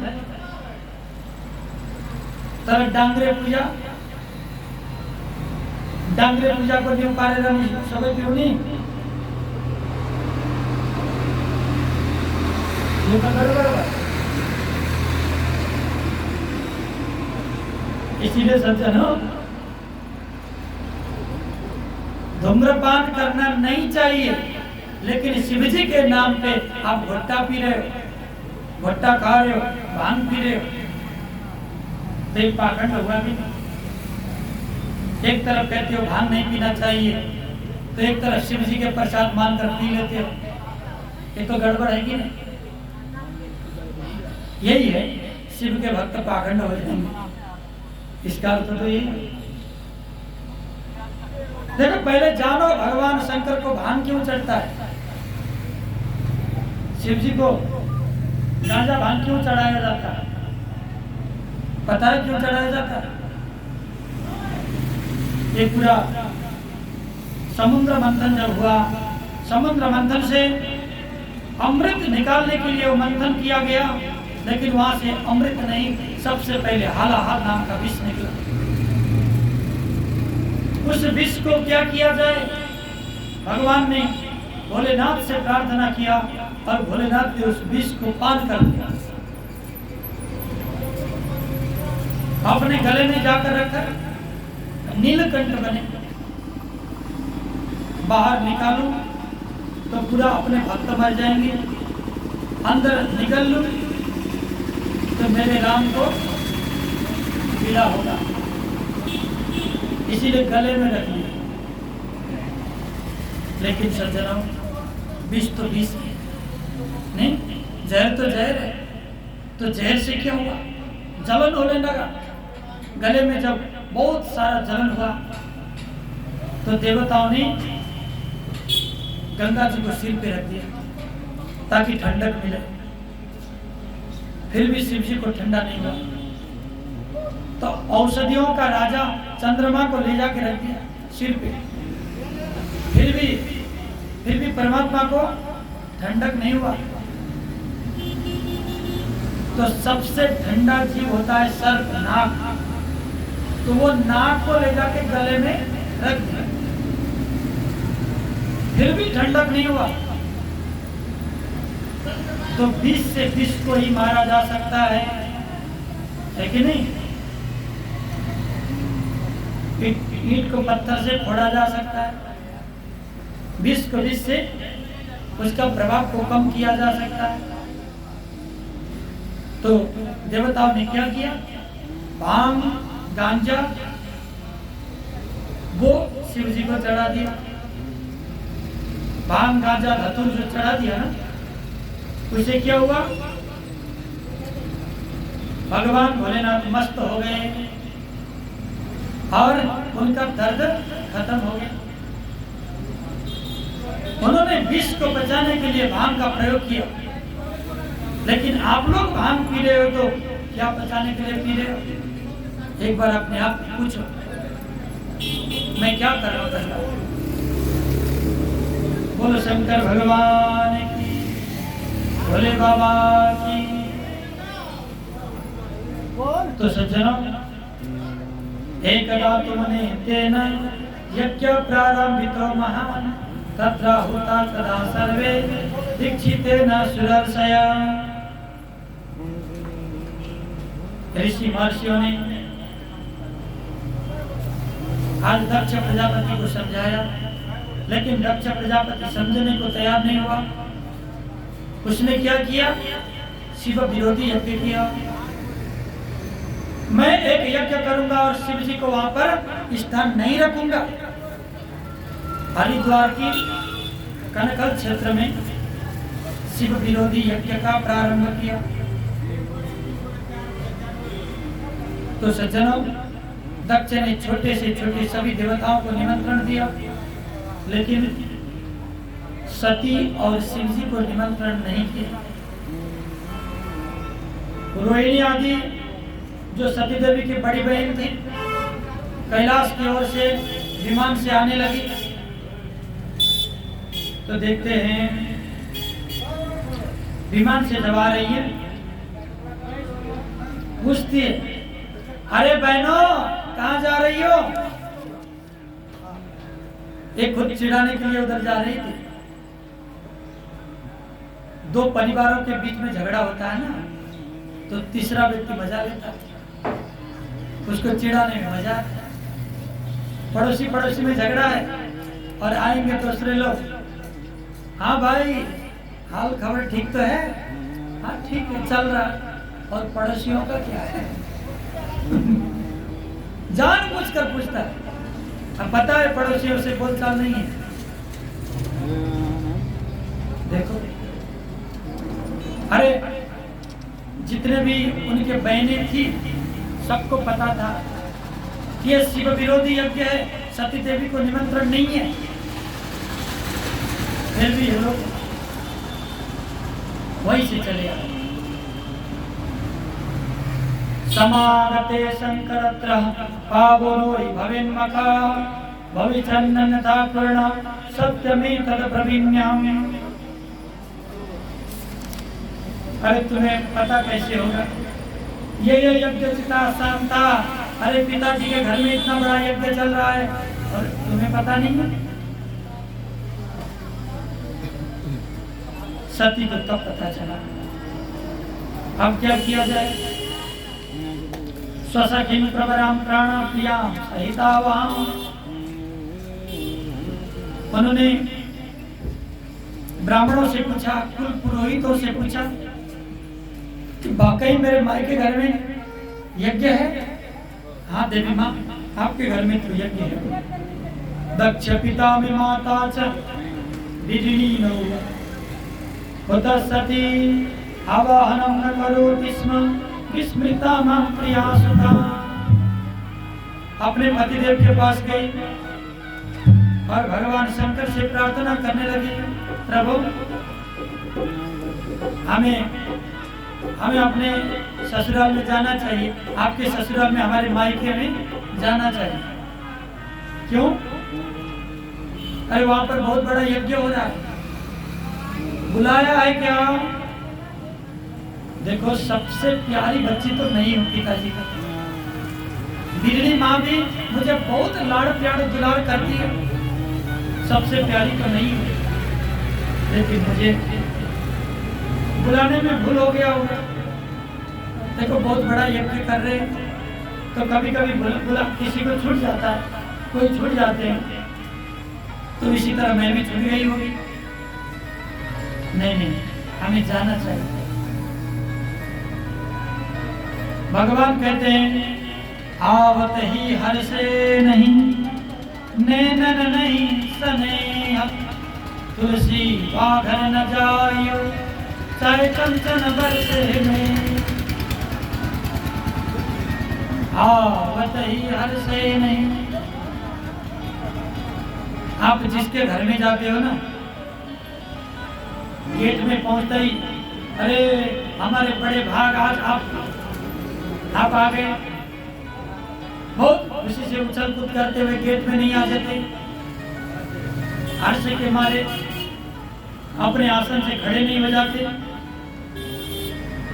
तर डाङ्ग्रे पूजाको नियम पारेर नि सबै पिउने, यो त गडबड भयो। इसीलिए सज्जनों, धूम्रपान करना नहीं चाहिए, लेकिन शिवजी के नाम पे आप भुट्टा पी रहे हो, भुट्टा खा रहे हो, भांग पी रहे हो, तो एक पाखंड हुआ भी। एक तरफ कहते हो भांग नहीं पीना चाहिए, तो एक तरफ शिवजी के प्रसाद मानकर पी लेते हो, ये तो गड़बड़ है कि नहीं? यही है, शिव के भक्त पाखंड हो जाएंगे, इसका अर्थ तो यही। देखो, पहले जानो भगवान शंकर को भांग क्यों चढ़ता है, शिव जी को गांजा भांग क्यों चढ़ाया जाता है? पता है क्यों चढ़ाया जाता है? एक पूरा समुद्र मंथन जब हुआ, समुद्र मंथन से अमृत निकालने के लिए वो मंथन किया गया, लेकिन वहां से अमृत नहीं, सबसे पहले हालाहाल नाम का विष निकला। उस विष को क्या किया जाए? भगवान ने भोलेनाथ से प्रार्थना किया और भोलेनाथ ने उस विष को पान कर दिया, अपने गले में जाकर रखकर नीलकंठ बने। बाहर निकालूं तो पूरा अपने भक्त मर जाएंगे, अंदर निकल लूं तो मेरे राम को पीड़ा होगा, इसीलिए गले में रख लिया। लेकिन सज्जनों, विष तो विष है, नहीं जहर तो जहर है, तो जहर से क्या हुआ? जलन होने लगा गले में। जब बहुत सारा जलन हुआ तो देवताओं ने गंगा जी को सिर पे रख दिया ताकि ठंडक मिले। फिर भी शिव जी को ठंडा नहीं हुआ तो औषधियों का राजा चंद्रमा को ले जाके रख दिया सिर पे। फिर भी परमात्मा को ठंडक नहीं हुआ। तो सबसे ठंडा जीव होता है सर्प, नाग। तो वो नाग को ले जाके गले में रख दिया, फिर भी ठंडक नहीं हुआ। तो विष से विष को ही मारा जा सकता है कि नहीं? ईंट को पत्थर से फोड़ा जा सकता है, विष को विष से उसका प्रभाव को कम किया जा सकता है। तो देवताओं ने क्या किया? भांग गांजा वो शिव जी को चढ़ा दिया। भांग गांजा धतूर जो चढ़ा दिया ना, उसे क्या हुआ? भगवान भोलेनाथ मस्त हो गए और उनका दर्द खत्म हो गया। उन्होंने विष को बचाने के लिए भांग का प्रयोग किया। लेकिन आप लोग भांग पी रहे हो तो क्या बचाने के लिए पी रहे हो? एक बार अपने आप पूछो, मैं क्या कर रहा हूँ? बोलो शंकर भगवान की, भोले बाबा की। तो सज्जनों, एकदा तुमने तेना यज्ञ प्रारंभितो महान तत्र हुता तदा सर्वे दीक्षितेन सुरर्षया। ऋषि महर्षियों ने आज दक्ष प्रजापति को समझाया, लेकिन दक्ष प्रजापति समझने को तैयार नहीं हुआ। उसने क्या किया? शिव विरोधी यज्ञ किया। मैं एक यज्ञ करूंगा और शिव जी को वहां पर स्थान नहीं रखूंगा। हरिद्वार की कनकल क्षेत्र में शिव विरोधी यज्ञ का प्रारंभ किया। तो सज्जनों, दक्ष ने छोटे से छोटे सभी देवताओं को निमंत्रण दिया, लेकिन सती और शिव जी को निमंत्रण नहीं किया। रोहिणी आदि जो सती देवी की बड़ी बहन थी, कैलाश की ओर से विमान से आने लगी। तो देखते हैं विमान से जब आ रही है, पूछती है, अरे बहनों कहाँ जा रही हो? एक खुद चिढ़ाने के लिए उधर जा रही थी। दो परिवारों के बीच में झगड़ा होता है ना, तो तीसरा व्यक्ति मजा लेता है, उसको चिढ़ाने में मजा आता है। पड़ोसी में झगड़ा है और आएंगे दूसरे लोग, हाँ भाई हाल खबर ठीक तो है? हाँ ठीक है, चल रहा है। और पड़ोसियों का क्या है? जानबूझकर पूछता है। अब पता है पड़ोसियों से बोलचाल नहीं है। देखो, अरे जितने भी उनके बहनें थी, सबको पता था कि ये शिव विरोधी यज्ञ है, सती देवी को निमंत्रण नहीं है। फिर भी ये लोग वहीं से चले आए। समागते शंकरत्र पावोनोरि भवेन्मखा भविचन्नन्यथा पूर्ण सत्यमे तद प्रवीण्याम। अरे तुम्हें पता कैसे होगा? ये यज्ञ चिता शांता, अरे पिताजी के घर में इतना बड़ा यज्ञ चल रहा है और तुम्हें पता नहीं है? सती को तब पता चला। अब क्या किया जाए? स्वसखिं प्रवरां प्राणप्रियां सहितावां उन्होंने ब्राह्मणों से पूछा, कुल पुरोहितों से पूछा कि वाकई मेरे माई के घर में यज्ञ है? हाँ देवी माँ, आपके घर में तो यज्ञ है। दक्ष पिता में माता च विधिनी नौ सती आवाहनम न करोति स्म विस्मृता मां प्रिया सुता। अपने पतिदेव के पास गई और भगवान शंकर से प्रार्थना करने लगी, प्रभु हमें अपने ससुराल में जाना चाहिए, आपके ससुराल में, हमारे मायके में जाना चाहिए। क्यों? अरे वहां पर बहुत बड़ा यज्ञ हो रहा है, बुलाया है क्या? देखो सबसे प्यारी बच्ची तो नहीं हूँ पिताजी का, बिगड़ी माँ भी मुझे बहुत लाड़ प्यार दुलार करती है, सबसे प्यारी तो नहीं हूँ, लेकिन मुझे बुलाने में भूल हो गया होगा। देखो बहुत बड़ा यज्ञ कर रहे हैं तो कभी कभी बुला किसी को छूट जाता है, कोई छूट जाते हैं, तो इसी तरह मैं भी छूट गई होगी। नहीं, हमें जाना चाहिए। भगवान कहते हैं आवत ही हर से नहीं, नैनन नहीं स्नेह, तुलसी बाघर न जायो, चाहे कंचन बरसे में। आवत ही हर से नहीं। आप जिसके घर में जाते हो ना, गेट में पहुंचते ही अरे हमारे बड़े भाग आज आप आ गए, बहुत खुशी से उछल कूद करते हुए गेट में नहीं आ जाते, हर्ष के मारे अपने आसन से खड़े नहीं हो जाते।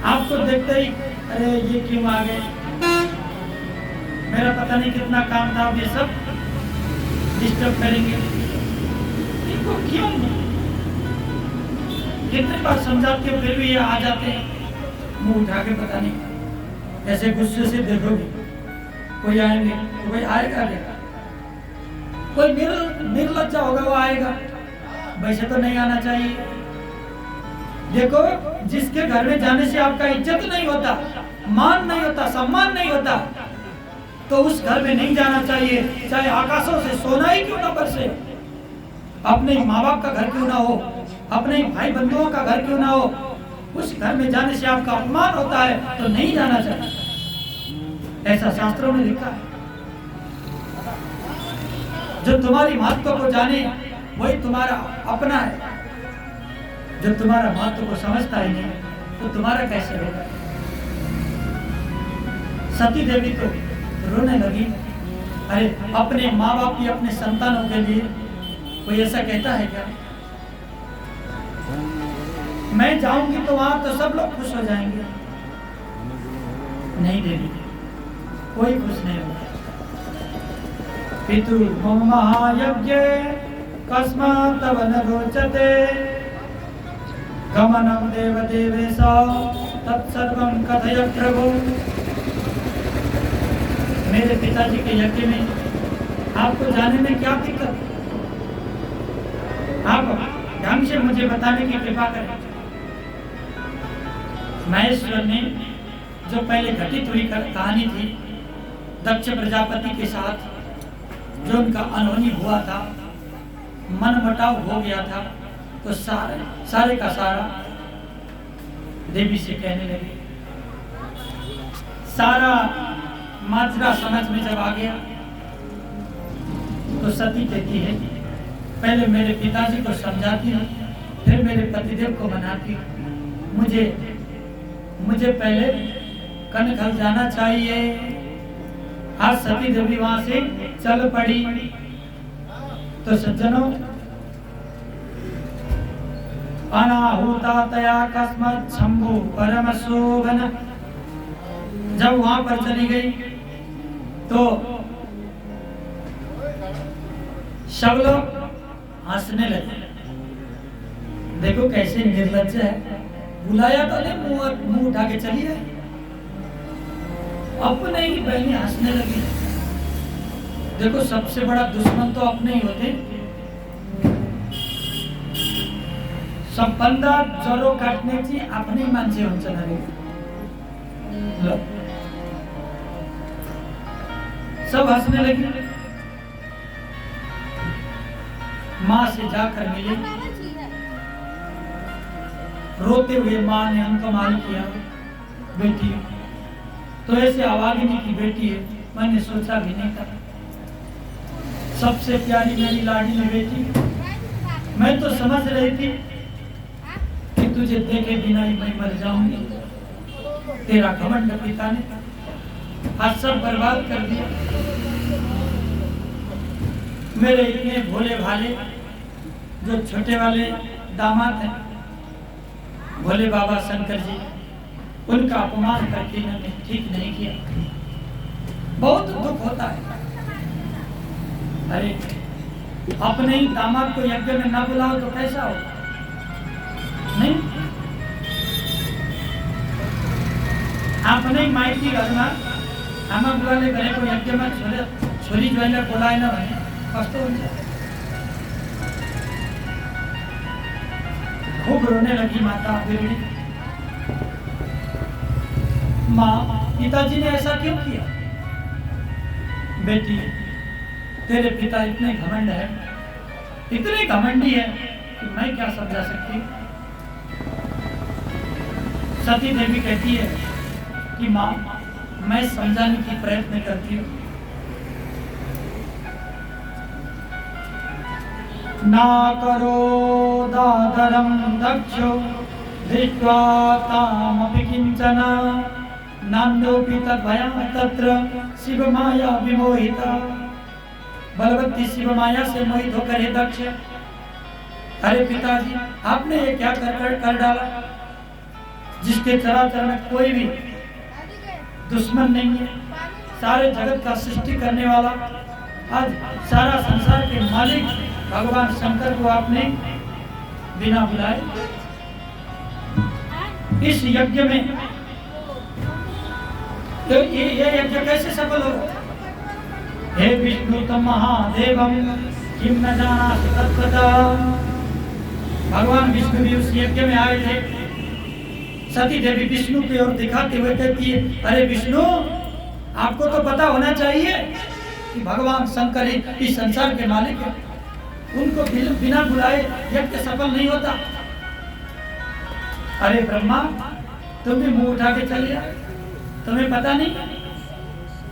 आपको देखते ही अरे ये क्यों आ गए, मेरा पता नहीं कितना काम था, ये सब डिस्टर्ब करेंगे, इनको क्यों? कितने बार समझाते हो फिर भी ये आ जाते हैं, मुंह उठा के। पता नहीं ऐसे गुस्से से देखोगे, कोई आएंगे तो कोई आएगा क्या? कोई निर्लज्जा होगा वो आएगा, वैसे तो नहीं आना चाहिए। देखो जिसके घर में जाने से आपका इज्जत नहीं होता, मान नहीं होता, सम्मान नहीं होता, तो उस घर में नहीं जाना चाहिए, चाहे आकाशों से सोना ही क्यों ना बरसे। अपने माँ बाप का घर क्यों ना हो, अपने भाई बंधुओं का घर क्यों ना हो, उस घर में जाने से आपका अपमान होता है तो नहीं जाना चाहिए, ऐसा शास्त्रों में लिखा है। जो तुम्हारी महत्व को जाने वही तुम्हारा अपना है, जो तुम्हारा महत्व को समझता ही नहीं तो तुम्हारा कैसे होगा। सती देवी तो रोने लगी, अरे अपने माँ बाप की अपने संतानों के लिए कोई ऐसा कहता है क्या? मैं जाऊंगी तो वहां तो सब लोग खुश हो जाएंगे। नहीं देवी, कोई खुश नहीं होगा। पितु महायज्ञ कस्मात् तव न रोचते, गमनं देव देवेश तत्सर्वं कथय प्रभु। मेरे पिताजी के यज्ञ में आपको जाने में क्या दिक्कत? आप ढंग से मुझे बताने की कृपा करें। महेश्वर ने जो पहले घटित हुई कहानी थी दक्ष प्रजापति के साथ, जो उनका अनहोनी हुआ था, मनमुटाव हो गया था, तो सारे का सारा देवी से कहने लगे। सारा माजरा समझ में जब आ गया तो सती कहती है पहले मेरे पिताजी को समझाती हूँ, फिर मेरे पतिदेव को मनाती हूँ। मुझे पहले कनखल जाना चाहिए। आज सती देवी वहां से चल पड़ी। तो सज्जनों, अनाहुता तया कस्मत् शंभु परम शोभन, जब वहां पर चली गई तो सब लोग हंसने लगे। देखो कैसे निर्लज्ज है, बुलाया तो नहीं, मुंह उठा के चली आई, अपने ही बहनें हंसने लगी। देखो सबसे बड़ा दुश्मन तो अपने ही होते, सबभन्दा ज्वरो काट्ने चाहिँ आफ्नै मान्छे हुन्छन् अरे। ल सब हंसने लगी। माँ से जाकर मिले, रोते हुए माँ ने अंकमाल किया, बेटी तो ऐसे आवागिनी की बेटी है, मैंने सोचा भी नहीं था। सबसे प्यारी मेरी लाडली बेटी, मैं तो समझ रही थी कि तुझे देखे बिना ही मैं मर जाऊंगी। तेरा घमंड पिता ने आज सब बर्बाद कर दिया। मेरे इतने भोले भाले जो छोटे वाले दामाद हैं, भोले बाबा शंकर जी, उनका अपमान करके इन्होंने ठीक नहीं किया। बहुत दुख होता है। अरे अपने ही दामाद को यज्ञ में ना बुलाओ तो कैसा हो? नहीं, अपने ही माइती घर में आमा बुलाले गरेको यज्ञमा छोरी ज्वाइँलाई बोलाएन भने कस्तो हुन्छ? खूब रोने लगी माता बिगड़ी। माँ, पिताजी ने ऐसा क्यों किया? बेटी, तेरे पिता इतने घमंड है, इतने घमंडी है कि मैं क्या समझा सकती। सती देवी कहती है कि माँ, मैं समझाने की प्रयत्न करती हूँ। ना करो दादरम दक्षो दृष्ट्वा तामपि किंचन नान्योऽपि तद्भया तत्र शिव माया विमोहिता। बलवती शिव माया से मोहित होकर हे दक्ष, अरे पिताजी, आपने ये क्या कर डाला जिसके चराचर में कोई भी दुश्मन नहीं है। सारे जगत का सृष्टि करने वाला, आज सारा संसार के मालिक भगवान शंकर को आपने बिना बुलाए इस यज्ञ में, तो ये यज्ञ कैसे सफल होगा? हे विष्णु तम महादेवम किम न जानासि तत्त्वतः। भगवान विष्णु भी उस यज्ञ में आए थे। सती देवी विष्णु की ओर दिखाते हुए कहती है, अरे विष्णु, आपको तो पता होना चाहिए कि भगवान शंकर ही इस संसार के मालिक है। उनको बिना बुलाए यज्ञ सफल नहीं होता। अरे ब्रह्मा, तुम भी मुंह उठा के चल गया, तुम्हें पता नहीं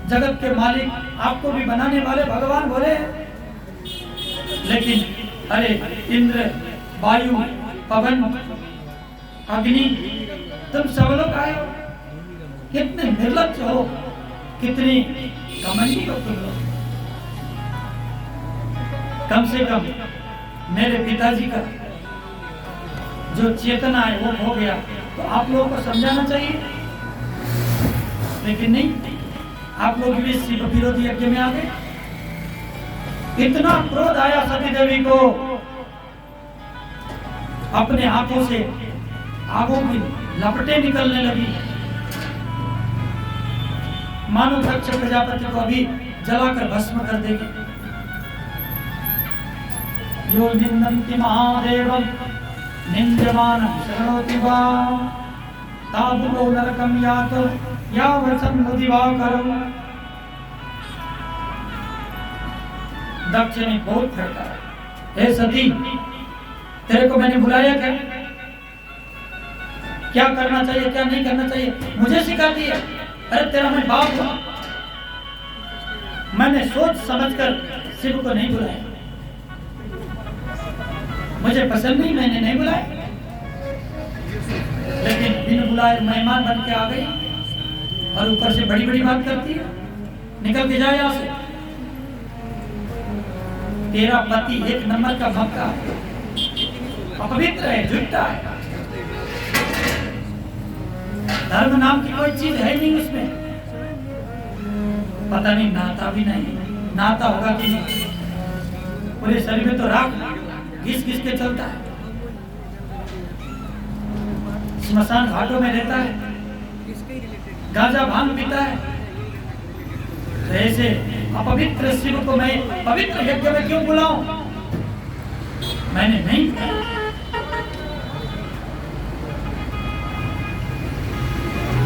जगत के मालिक आपको भी बनाने वाले भगवान बोले। लेकिन अरे इंद्र, वायु, पवन, अग्नि, तुम सब लोग आए, कितने निर्लज्ज हो, कितनी घमंडी हो तुम लोग। कम से कम मेरे पिताजी का जो चेतना है वो हो गया, तो आप लोगों को समझाना चाहिए। लेकिन नहीं, आप लोग भी शिव विरोधी यज्ञ में आ गए। इतना क्रोध आया सती देवी को, अपने हाथों से आगों की लपटें निकलने लगी, मानो दक्ष प्रजापति को अभी जलाकर भस्म कर देगी। यो निंदन्ति महादेवं निंद्यमानं शरणोति वा ताबुलो नरकं यातो यावसं मुदिवाकरं। दक्ष ने बहुत फटकारा, हे सती, तेरे को मैंने बुलाया क्या करना चाहिए क्या नहीं करना चाहिए मुझे सिखाती है? अरे तेरा मैं बाप हूं, मैंने सोच समझकर शिव को नहीं बुलाया, मुझे पसंद नहीं, मैंने नहीं बुलाया। लेकिन बिन बुलाए मेहमान बन के आ गई और ऊपर से बड़ी बड़ी बात करती है। निकल के जाए यहाँ से, तेरा पति एक नंबर का भक्ता है, अपवित्र है, झूठा है, धर्म नाम की कोई चीज है नहीं उसमें। पता नहीं नाता भी नहीं, नाता होगा कि नहीं, पूरे शरीर में तो राख घिस घिस के चलता है, स्मशान घाटों में रहता है, गांजा भांग पीता है। तो ऐसे अपवित्र शिव को मैं पवित्र यज्ञ में क्यों बुलाऊं? मैंने नहीं,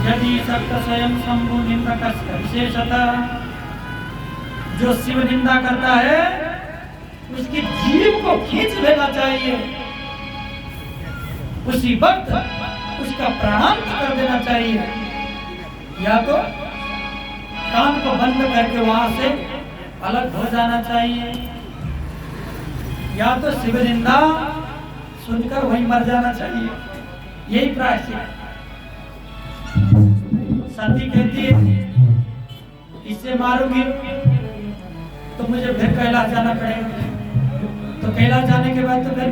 यदि सक्त स्वयं शंभु निंदकस्य विशेषता, जो शिव निंदा करता है उसकी जीभ को खींच लेना चाहिए, उसी वक्त उसका प्राणांत कर देना चाहिए, या तो कान को बंद करके वहां से अलग हो जाना चाहिए, या तो शिव निंदा सुनकर वहीं मर जाना चाहिए। यही प्रायश्चित। सती कहती है इससे मारूंगी तो मुझे फिर कैलाश जाना पड़ेगा, तो कैलाश जाने के बाद तो फिर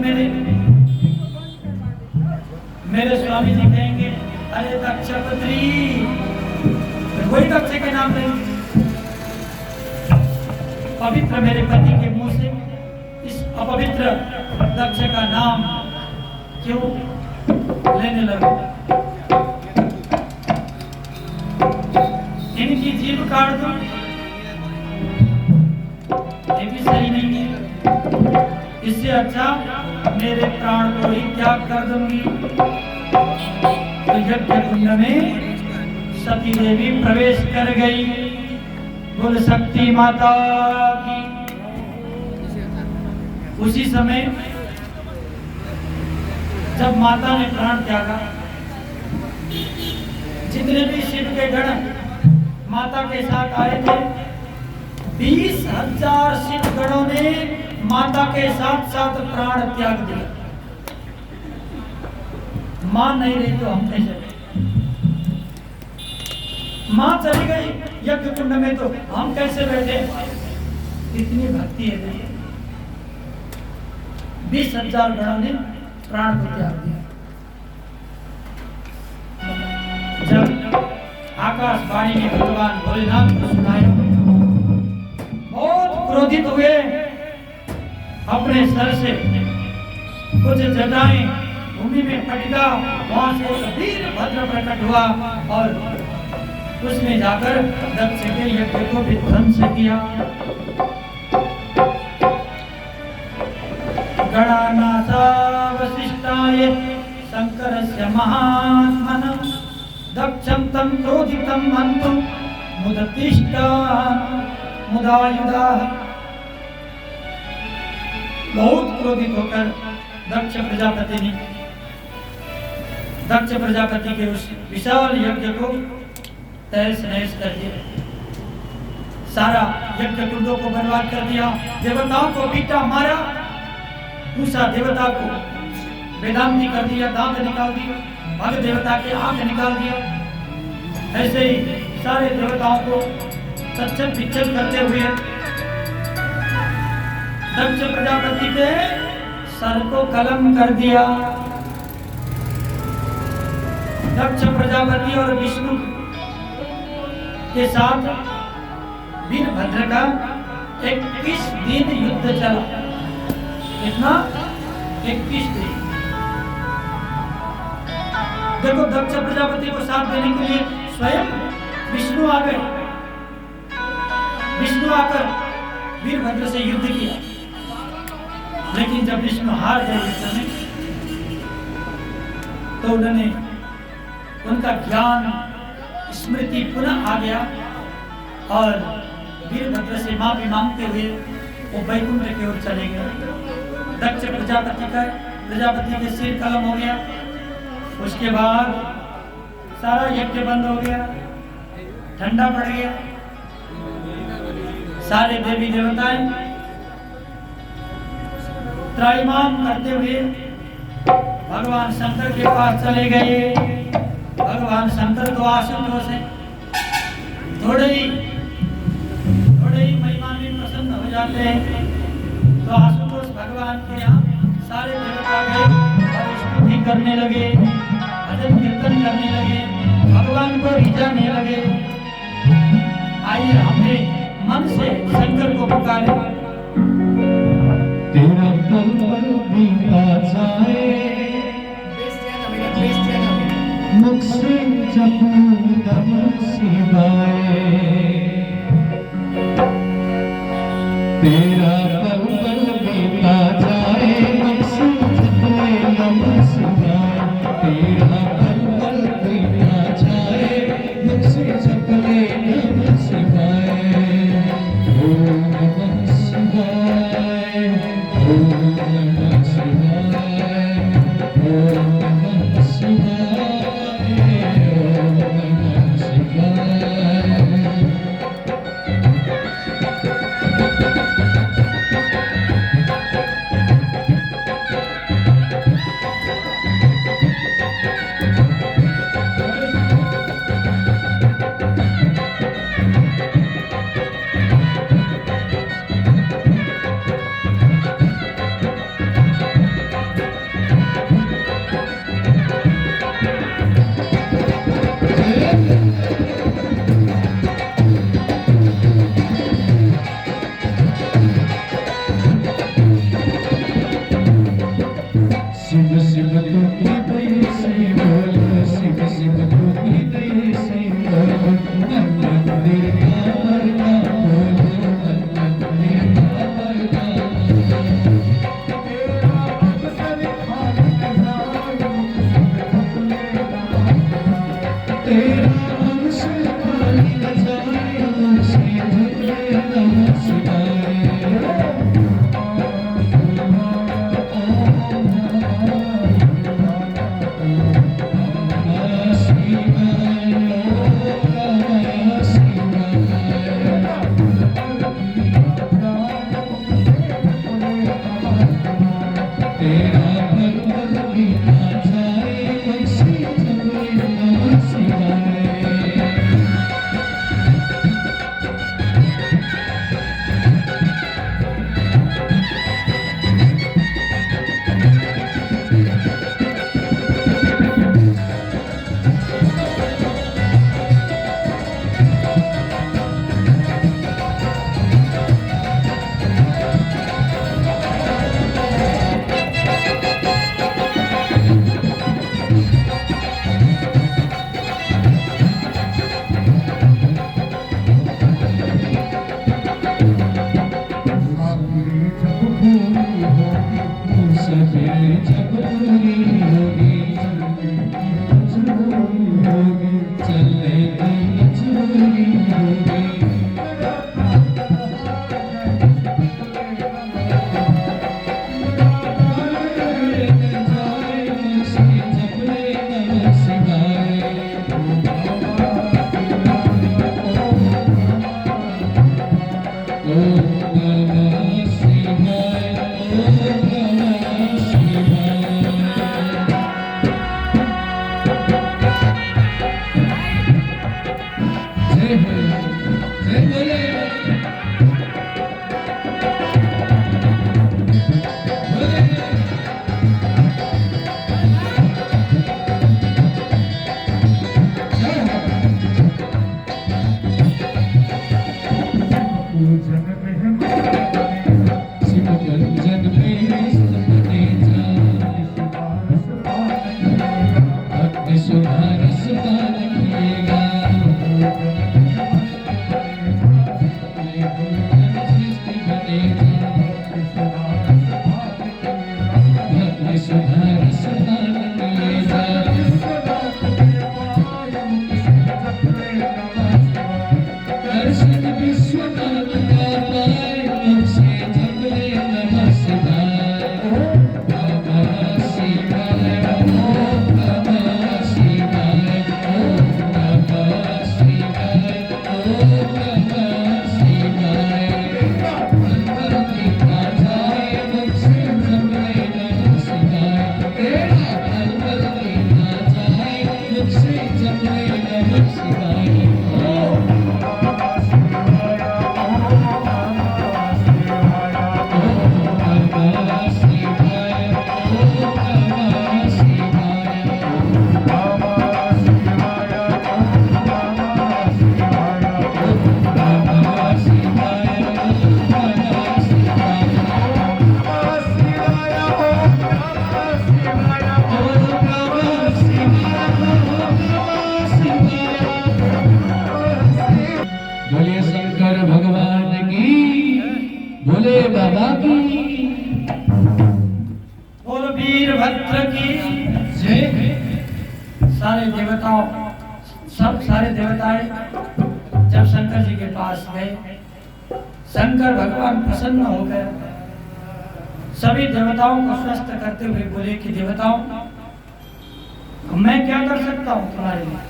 मेरे स्वामी जी कहेंगे अरे दक्षपुत्री, वही दक्ष के नाम लेंगे। पवित्र मेरे पति के मुंह से इस अपवित्र दक्ष का नाम क्यों लेने लगे? इनकी जीभ काट दो, ये भी सही नहीं है। इससे अच्छा मेरे प्राण को ही त्याग कर दूंगी। तो यज्ञ कुंड में सती देवी प्रवेश कर गई। बोल शक्ति माता की। उसी समय जब माता ने प्राण त्यागा, जितने भी शिव के गण माता के साथ आए थे, 20,000 शिव गणों ने माता के साथ साथ प्राण त्याग दिया। मां नहीं रही तो हम कैसे? मां चली गई यज्ञ कुंड में तो हम कैसे बैठे? इतनी भक्ति है। 20,000 गणों ने प्राण को त्याग दिया। जब आकाशवाणी ने भगवान भोलेनाथ को सुनाया, बहुत क्रोधित हुए। अपने सर से कुछ जटाएं भूमि में पटका, वहां से वीरभद्र प्रकट हुआ और उसने जाकर दक्ष के यज्ञ को विध्वंस किया। गणानासावशिष्टाय शंकरस्य महात्मनः दक्षं तं क्रोधितं हन्तुं मुदतिष्ठा मुदायुधाः। बहुत क्रोधित होकर दक्ष प्रजापति के उस विशाल यज्ञ को तहस नहस कर दिया। सारा यज्ञ कुंडों को बर्बाद कर दिया। देवताओं को पीटा, मारा। मूसा देवता को वेदांती कर दिया, दांत निकाल दिया। भग देवता के आंख निकाल दिया। ऐसे ही सारे देवताओं को सच्चर पिच्चर करते हुए दक्ष प्रजापति के सर को कलम कर दिया। दक्ष प्रजापति और विष्णु के साथ वीरभद्र का 21 दिन युद्ध चला। कितना? 21 दिन। देखो, दक्ष प्रजापति को साथ देने के लिए स्वयं विष्णु आ गए। विष्णु आकर वीरभद्र से युद्ध किया, लेकिन जब विष्णु हार गए युद्ध में, तो उन्होंने उनका ज्ञान स्मृति पुनः आ गया और वीरभद्र से माफी मांगते हुए वो वैकुंठ की ओर चले गए। दक्ष प्रजापति के सिर कलम हो गया। उसके बाद सारा यज्ञ बंद हो गया, ठंडा पड़ गया। सारे देवी देवताएं त्राहिमाम करते हुए भगवान शंकर के पास चले गए। भगवान शंकर तो आशुतोष है, थोड़े ही महिमा में प्रसन्न हो जाते हैं। तो आशुतोष भगवान के यहाँ सारे देवता गए और स्तुति करने लगे, भजन कीर्तन करने लगे, भगवान को रिझाने लगे। आइए हमने मन से शंकर को पुकारे। तेरा कमल बीता जाए, मुख से जपूं नमः शिवाय। तेरा कमल बीता जाए, मुख से जपूं नमः शिवाय। तेरा कमल बीता जाए, सारे देवताओं सारे देवताएं जब शंकर जी के पास गए, शंकर भगवान प्रसन्न हो गए। सभी देवताओं को स्वस्थ करते हुए बोले कि देवताओं, मैं क्या कर सकता हूं तुम्हारे लिए?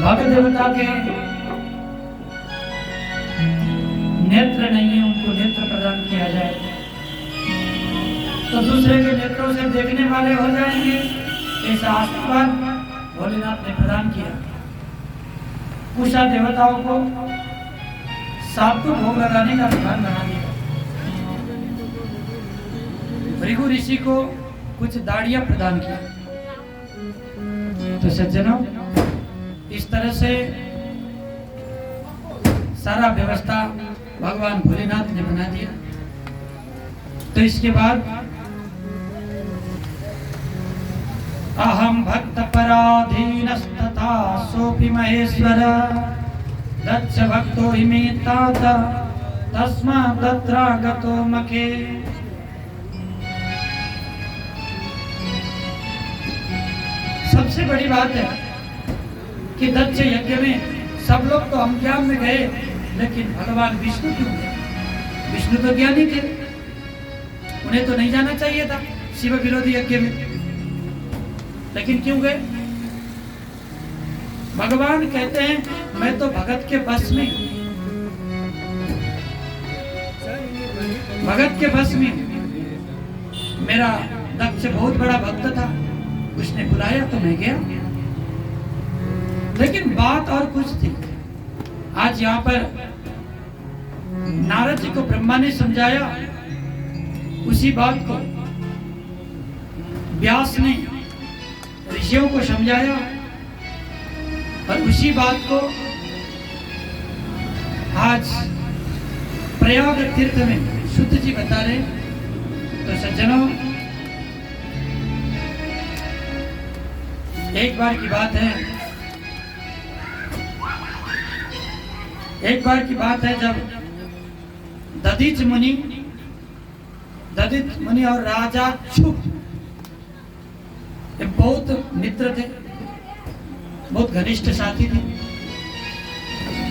भक्त देवता के नेत्र नहीं है, उनको नेत्र प्रदान किया जाए तो दूसरे के नेत्रों से देखने वाले हो जाएंगे, ऐसा आशीर्वाद भोलेनाथ ने प्रदान किया। उषा देवताओं को सातु भोग लगाने का विधान बना दिया। भृगु ऋषि को कुछ दाढ़ियां प्रदान की। तो सज्जनों, इस तरह से सारा व्यवस्था भगवान भोलेनाथ ने बना दिया। तो इसके बाद अहम भक्त पराधीनस्तथा सोपि महेश्वर दक्ष भक्तो हिमे तात तस्मात् तत्रागतो मखे। सबसे बड़ी बात है कि दक्ष यज्ञ में सब लोग तो अज्ञान में गए, लेकिन भगवान विष्णु क्यों गए? विष्णु तो ज्ञानी थे, उन्हें तो नहीं जाना चाहिए था शिव विरोधी यज्ञ में, लेकिन क्यों गए? भगवान कहते हैं मैं तो भगत के बस में, भगत के बस में। मेरा दक्ष बहुत बड़ा भक्त था, उसने बुलाया तो मैं गया, लेकिन बात और कुछ थी। आज यहाँ पर नारद जी को ब्रह्मा ने समझाया, उसी बात को व्यास ने ऋषियों को समझाया, और उसी बात को आज प्रयाग तीर्थ में शुद्ध जी बता रहे। तो सज्जनों, एक बार की बात है, एक बार की बात है जब दधीच मुनि और राजा शुभ बहुत मित्र थे, बहुत घनिष्ठ साथी थे।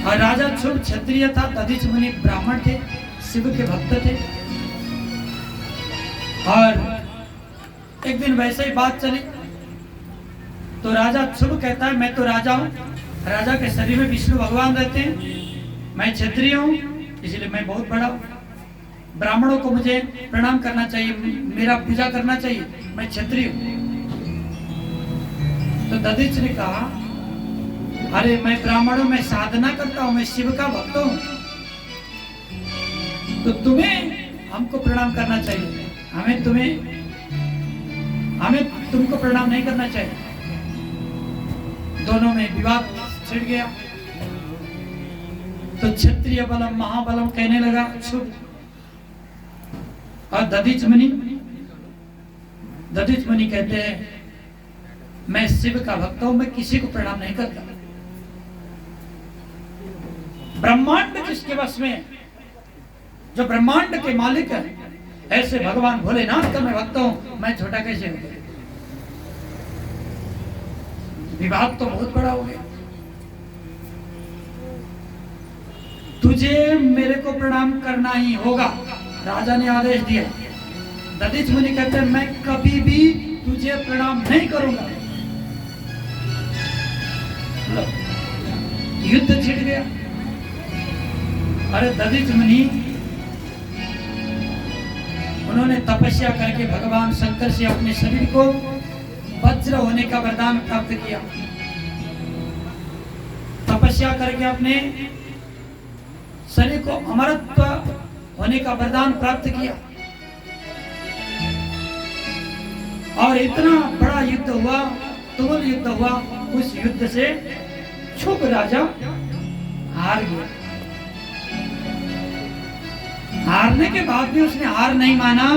और राजा शुभ क्षत्रिय था, दधीच मुनि ब्राह्मण थे, शिव के भक्त थे। और एक दिन वैसे ही बात चली तो राजा शुभ कहता है मैं तो राजा हूँ, राजा के शरीर में विष्णु भगवान रहते हैं, मैं क्षत्रिय हूँ इसलिए मैं बहुत बड़ा हूँ, ब्राह्मणों को मुझे प्रणाम करना चाहिए, मेरा पूजा करना चाहिए, मैं क्षत्रिय हूँ। तो दधीच ने कहा अरे मैं ब्राह्मणों में साधना करता हूँ, मैं शिव का भक्त हूँ, तो तुम्हें हमको प्रणाम करना चाहिए, हमें तुमको प्रणाम नहीं करना चाहिए। दोनों में विवाद छिड़ गया। तो क्षत्रिय बलम महाबलम कहने लगा शुभ, और दधीच मुनि कहते हैं मैं शिव का भक्त हूं, मैं किसी को प्रणाम नहीं करता। ब्रह्मांड किसके बस में है? जो ब्रह्मांड के मालिक है, ऐसे भगवान भोलेनाथ का मैं भक्त हूं, मैं छोटा कैसे हूं? विवाद तो बहुत बड़ा हो गया। तुझे मेरे को प्रणाम करना ही होगा, राजा ने आदेश दिया। दधीच मुनि कहते हैं मैं कभी भी तुझे प्रणाम नहीं करूंगा। युद्ध छिड़ गया। अरे दधीच मुनि उन्होंने तपस्या करके भगवान शंकर से अपने शरीर को वज्र होने का वरदान प्राप्त किया। तपस्या करके अपने शरीर को अमरत्व होने का वरदान प्राप्त किया, और इतना बड़ा युद्ध हुआ, तुमुल युद्ध हुआ। उस युद्ध से शुभ राजा हार गया। हारने के बाद भी उसने हार नहीं माना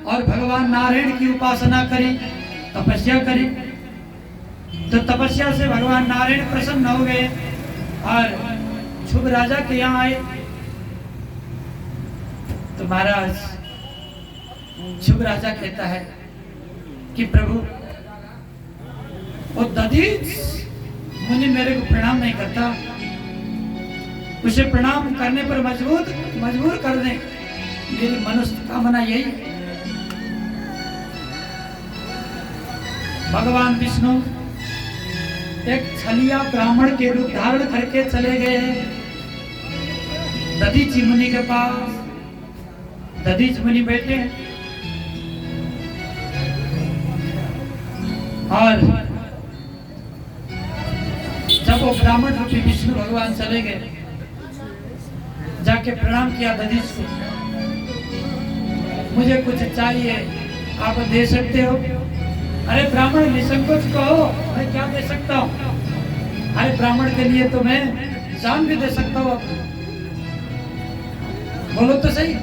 और भगवान नारायण की उपासना करी, तपस्या करी। तो तपस्या से भगवान नारायण प्रसन्न हो गए और शुभ राजा के यहाँ आए। तो महाराज शुभ राजा कहता है कि प्रभु वो दधीच मुनि मेरे को प्रणाम नहीं करता, उसे प्रणाम करने पर मजबूर कर दें, मेरी मनुष्य कामना यही है। भगवान विष्णु एक छलिया ब्राह्मण के रूप धारण करके चले गए दधीच मुनि के पास। दधीच मुनि बैठे और जब वो ब्राह्मण रूपी विष्णु भगवान चले गए, जाके प्रणाम किया दधीच को, मुझे कुछ चाहिए आप दे सकते हो? अरे ब्राह्मण निसंकोच कहो, मैं क्या दे सकता हूँ? अरे ब्राह्मण के लिए तो मैं जान भी दे सकता हूँ, बोलो तो सही।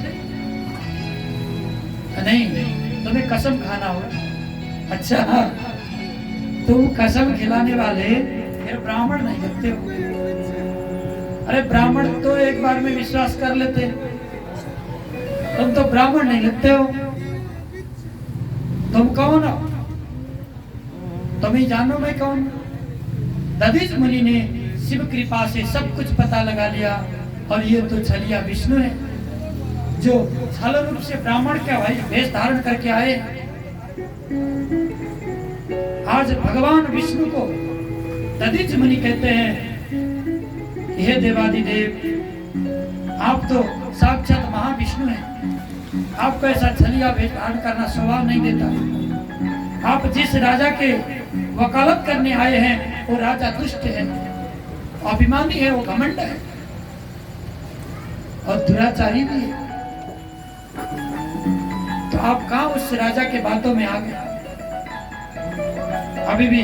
नहीं, तुम्हें कसम खाना होगा। अच्छा, तुम कसम खिलाने वाले फिर ब्राह्मण नहीं लगते हो। अरे ब्राह्मण तो एक बार में विश्वास कर लेते, तुम तो ब्राह्मण नहीं लगते हो। तुम कौन हो? तुम तुम्हें जानो मैं कौन? दधीच मुनि ने शिव कृपा से सब कुछ पता लगा लिया, और ये तो छलिया विष्णु है जो छल रूप से ब्राह्मण का वेश धारण करके आए। आज भगवान विष्णु को दधीच मुनि कहते हैं, हे देवादिदेव, आप तो साक्षात महाविष्णु हैं, आपको ऐसा छलिया वेश धारण करना स्वभाव नहीं देता। आप जिस राजा के वकालत करने आए हैं वो राजा दुष्ट है, अभिमानी है, वो घमंड है और दुराचारी भी है। तो आप कहां उस राजा के बातों में आ गए? अभी भी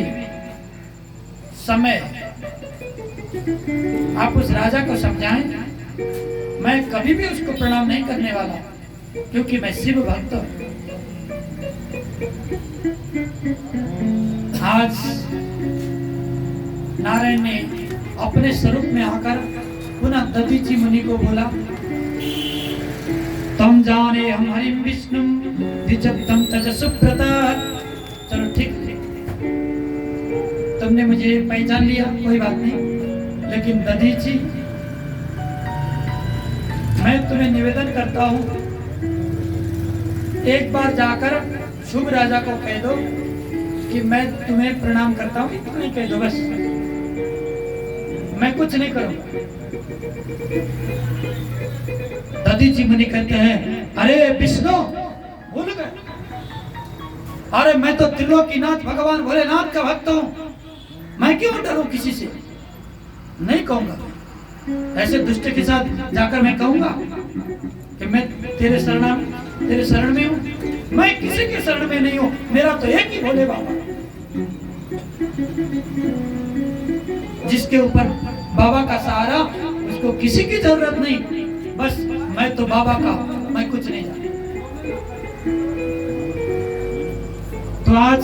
समय, आप उस राजा को समझाएं। मैं कभी भी उसको प्रणाम नहीं करने वाला, क्योंकि मैं शिव भक्त हूं। आज नारायण ने अपने स्वरूप में आकर पुनः दधीचि मुनि को बोला, तम जाने हम हरिम विष्णु द्विजप्तम तज सुब्रत। चलो ठीक, तुमने मुझे पहचान लिया, कोई बात नहीं, लेकिन दधीचि, मैं तुम्हें निवेदन करता हूं, एक बार जाकर शुभ राजा को कह दो कि मैं तुम्हें प्रणाम करता हूं, इतना ही कह दो बस, मैं कुछ नहीं करूंगा। दधीचि मुनि कहते हैं, अरे विष्णु भूल गए, अरे मैं तो त्रिलोकीनाथ भगवान भोलेनाथ का भक्त हूं, मैं क्यों डरूं किसी से? नहीं कहूंगा, ऐसे दुष्ट के साथ जाकर मैं कहूंगा कि मैं तेरे शरण में हूं। मैं किसी के शरण में नहीं हूं, मेरा तो एक ही भोले बाबा, जिसके ऊपर बाबा का सहारा, उसको किसी की जरूरत नहीं, बस मैं तो बाबा का, मैं कुछ नहीं जानता। तो आज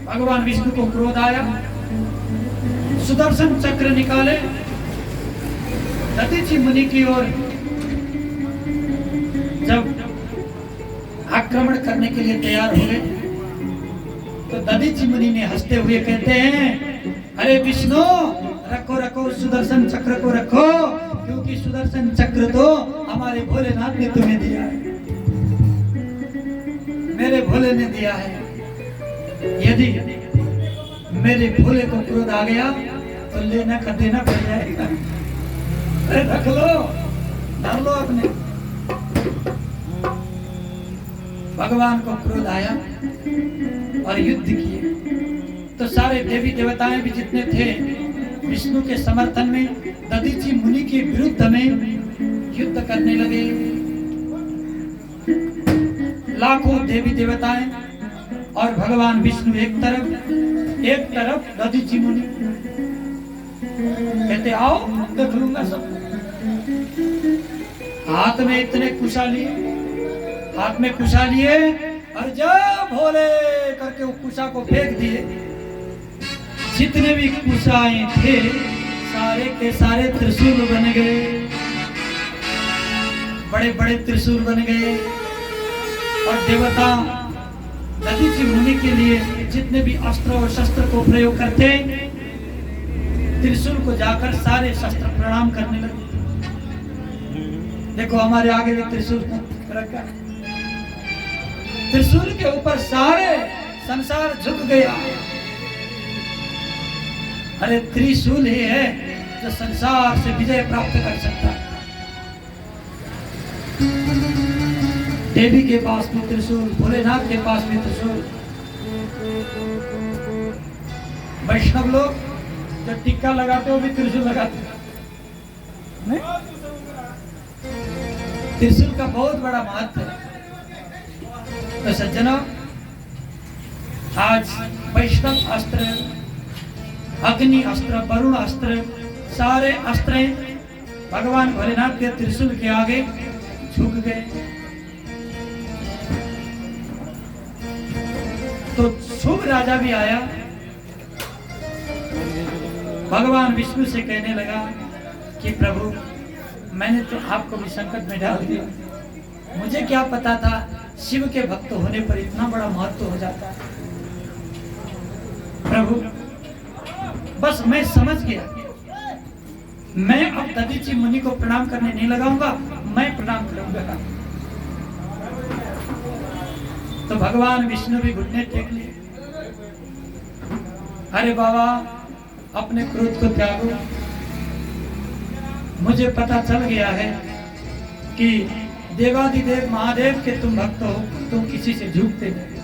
भगवान विष्णु को क्रोध आया, सुदर्शन चक्र निकाले, दधीचि मुनि की ओर जब आक्रमण करने के लिए तैयार हो गए, तो दधीचि मुनि ने हंसते हुए कहते हैं, अरे विष्णु, रखो रखो सुदर्शन चक्र को रखो, क्योंकि सुदर्शन चक्र तो हमारे भोलेनाथ ने तुम्हें दिया है, मेरे भोले ने दिया है। यदि मेरे भोले को क्रोध आ गया तो लेना का देना पड़ जाएगा। अरे रख लो, धर लो अपने। भगवान को क्रोध आया और युद्ध किए, तो सारे देवी देवताएं भी जितने थे विष्णु के समर्थन में दधीचि मुनि के विरुद्ध में युद्ध करने लगे। लाखों देवी देवताएं और भगवान विष्णु एक तरफ दधीचि मुनि कहते, आओ देख लूंगा सब। हाथ में इतने कुशा लिए, हाथ में कुशा लिए, और जब भोले करके वो कुशा को फेंक दिए, जितने भी कुशाएं थे सारे के सारे त्रिशूल बन गए, बड़े बड़े त्रिशूल बन गए। और देवता दधीचि मुनि के लिए जितने भी अस्त्र और शस्त्र को प्रयोग करते, त्रिशूल को जाकर सारे शस्त्र प्रणाम करने लगे। देखो हमारे आगे भी त्रिशूल रखा, त्रिशूल के ऊपर सारे संसार झुक गया। अरे त्रिशूल ही है जो संसार से विजय प्राप्त कर सकता है। देवी के पास भी त्रिशूल, भोलेनाथ के पास भी त्रिशूल। वैष्णव लोग जब टिक्का लगाते हो भी त्रिशूल लगाते हैं। त्रिशूल का बहुत बड़ा महत्व है। तो सज्जनों, आज वैष्णव अस्त्र, अग्नि अस्त्र, वरुण अस्त्र, सारे अस्त्र भगवान भोलेनाथ के त्रिशूल के आगे झुक गए। तो शुभ राजा भी आया, भगवान विष्णु से कहने लगा कि प्रभु, मैंने तो आपको भी संकट में डाल दिया, मुझे क्या पता था शिव के भक्त होने पर इतना बड़ा महत्व हो जाता है। प्रभु बस मैं समझ गया, मैं अब दधीचि मुनि को प्रणाम करने नहीं लगाऊंगा, मैं प्रणाम करूंगा। तो भगवान विष्णु भी घुटने टेक लिए। अरे बाबा, अपने क्रोध को त्यागो, मुझे पता चल गया है कि देवादिदेव महादेव के तुम भक्त हो, तुम किसी से झुकते नहीं।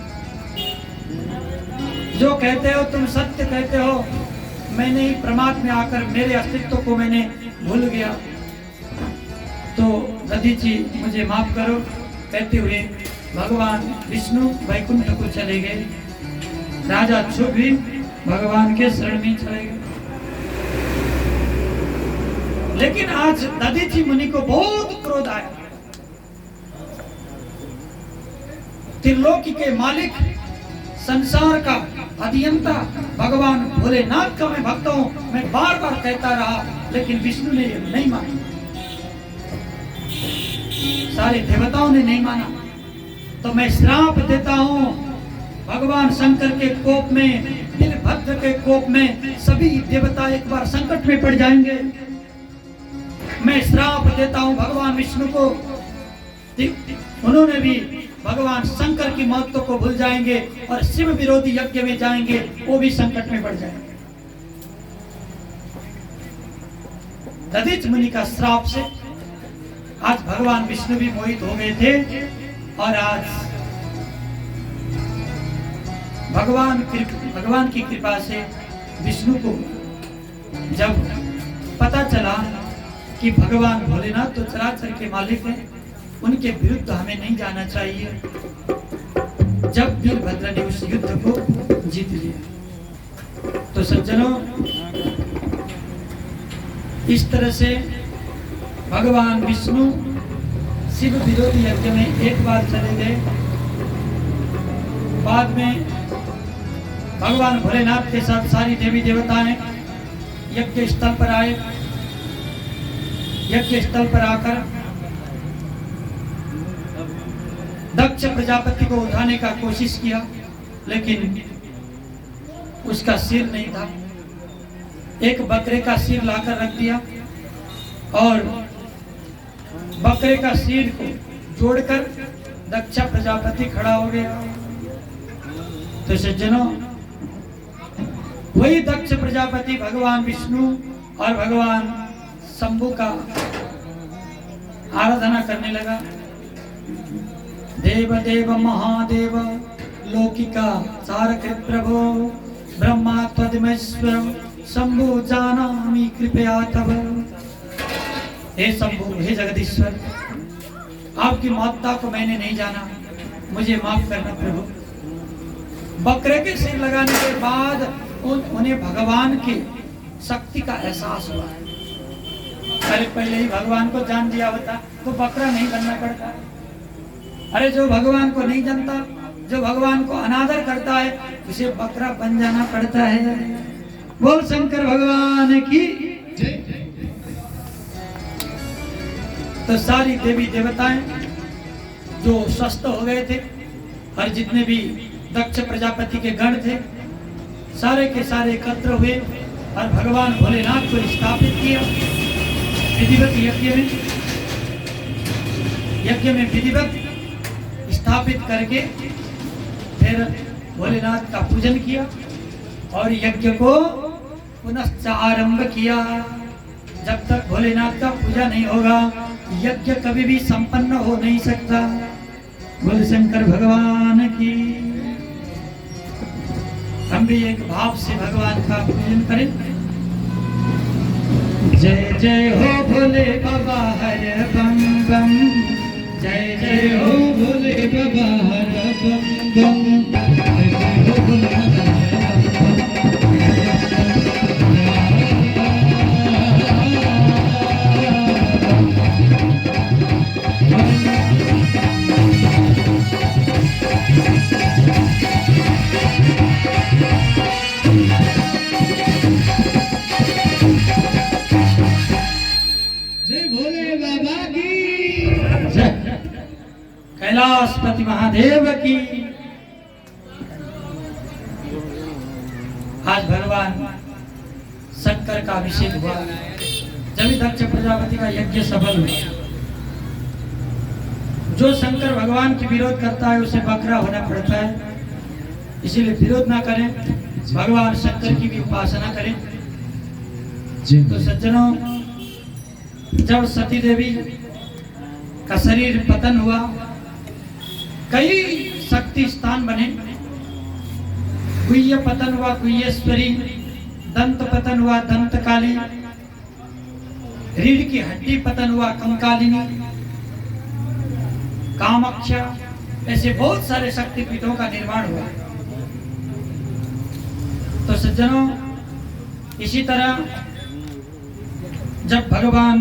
जो कहते हो तुम सत्य कहते हो, मैंने ही प्रमाद में आकर मेरे अस्तित्व को मैंने भूल गया, तो दधीचि मुझे माफ करो। कहते हुए भगवान विष्णु वैकुंठ को चले गए। राजा शुभ भी भगवान के शरण में चले गए। लेकिन आज दधीचि मुनि को बहुत क्रोध आया। त्रिलोकी के मालिक, संसार का अधियंता भगवान भोलेनाथ का मैं भक्त हूं, मैं बार बार कहता रहा, लेकिन विष्णु ने नहीं माना, सारे देवताओं ने नहीं माना। तो मैं श्राप देता हूं, भगवान शंकर के कोप में, वीरभद्र के कोप में सभी देवता एक बार संकट में पड़ जाएंगे। मैं श्राप देता हूं भगवान विष्णु को, उन्होंने भी भगवान शंकर की महत्व को भूल जाएंगे और शिव विरोधी यज्ञ में जाएंगे, वो भी संकट में पड़ जाएंगे। दधीचि मुनि का श्राप से आज भगवान विष्णु भी मोहित हो गए थे। और आज भगवान की कृपा से विष्णु को जब पता चला कि भगवान भोलेनाथ तो चराचर के मालिक हैं, उनके विरुद्ध हमें नहीं जाना चाहिए, जब वीरभद्र ने उस युद्ध को जीत लिया। तो सज्जनों, इस तरह से भगवान विष्णु शिव विरोधी यज्ञ में एक बार चले गए। बाद में भगवान भोलेनाथ के साथ सारी देवी देवताएं यज्ञ स्थल पर आए। यज्ञ स्थल पर आकर दक्ष प्रजापति को उठाने का कोशिश किया, लेकिन उसका सिर नहीं था। एक बकरे का सिर लाकर रख दिया और बकरे का सिर को जोड़कर दक्ष प्रजापति खड़ा हो गया। तो सज्जनों, वही दक्ष प्रजापति भगवान विष्णु और भगवान शंभु का आराधना करने लगा। देव देव महादेव लौकिका सारकृत प्रभो ब्रह्मा त्वदमेश्वरम शंभु जानामि कृपया तव। हे शंभु, हे जगदीश्वर, आपकी महत्ता को मैंने नहीं जाना, मुझे माफ करना प्रभु। बकरे के सिर लगाने के बाद उन्हें भगवान की शक्ति का एहसास हुआ। अरे पहले ही भगवान को जान दिया होता तो बकरा नहीं बनना पड़ता। अरे जो भगवान को नहीं जानता, जो भगवान को अनादर करता है, उसे बकरा बन जाना पड़ता है। बोल शंकर भगवान की। तो सारी देवी देवताएं जो स्वस्थ हो गए थे और जितने भी दक्ष प्रजापति के गण थे, सारे के सारे एकत्र हुए और भगवान भोलेनाथ को स्थापित किया विधिवत यज्ञ में विधिवत स्थापित करके फिर भोलेनाथ का पूजन किया और यज्ञ को पुनः आरंभ किया। जब तक भोलेनाथ का पूजा नहीं होगा, यज्ञ कभी भी संपन्न हो नहीं सकता। बोल शंकर भगवान की। हम भी एक भाव से भगवान का पूजन करें। जय जय हो भोले बाबा हर बम बम, जय जय हो भोले बाबा हर बम बम, जय जय हो भोले बाबा कैलाशपति महादेव की। आज भगवान शंकर का अभिषेक हुआ, जब दक्ष प्रजापति का यज्ञ सफल हुआ। जो शंकर भगवान की विरोध करता है उसे बकरा होना पड़ता है, इसीलिए विरोध ना करें, भगवान शंकर की भी उपासना करें। तो सज्जनों, जब सती देवी का शरीर पतन हुआ, कई शक्ति स्थान बने। कुह्य पतन हुआ कुह्येश्वरी, दंत पतन हुआ दंत काली, रीढ़ की हड्डी पतन हुआ कंकालिनी, कामाख्या, ऐसे बहुत सारे शक्तिपीठों का निर्माण हुआ। तो सज्जनों, इसी तरह जब भगवान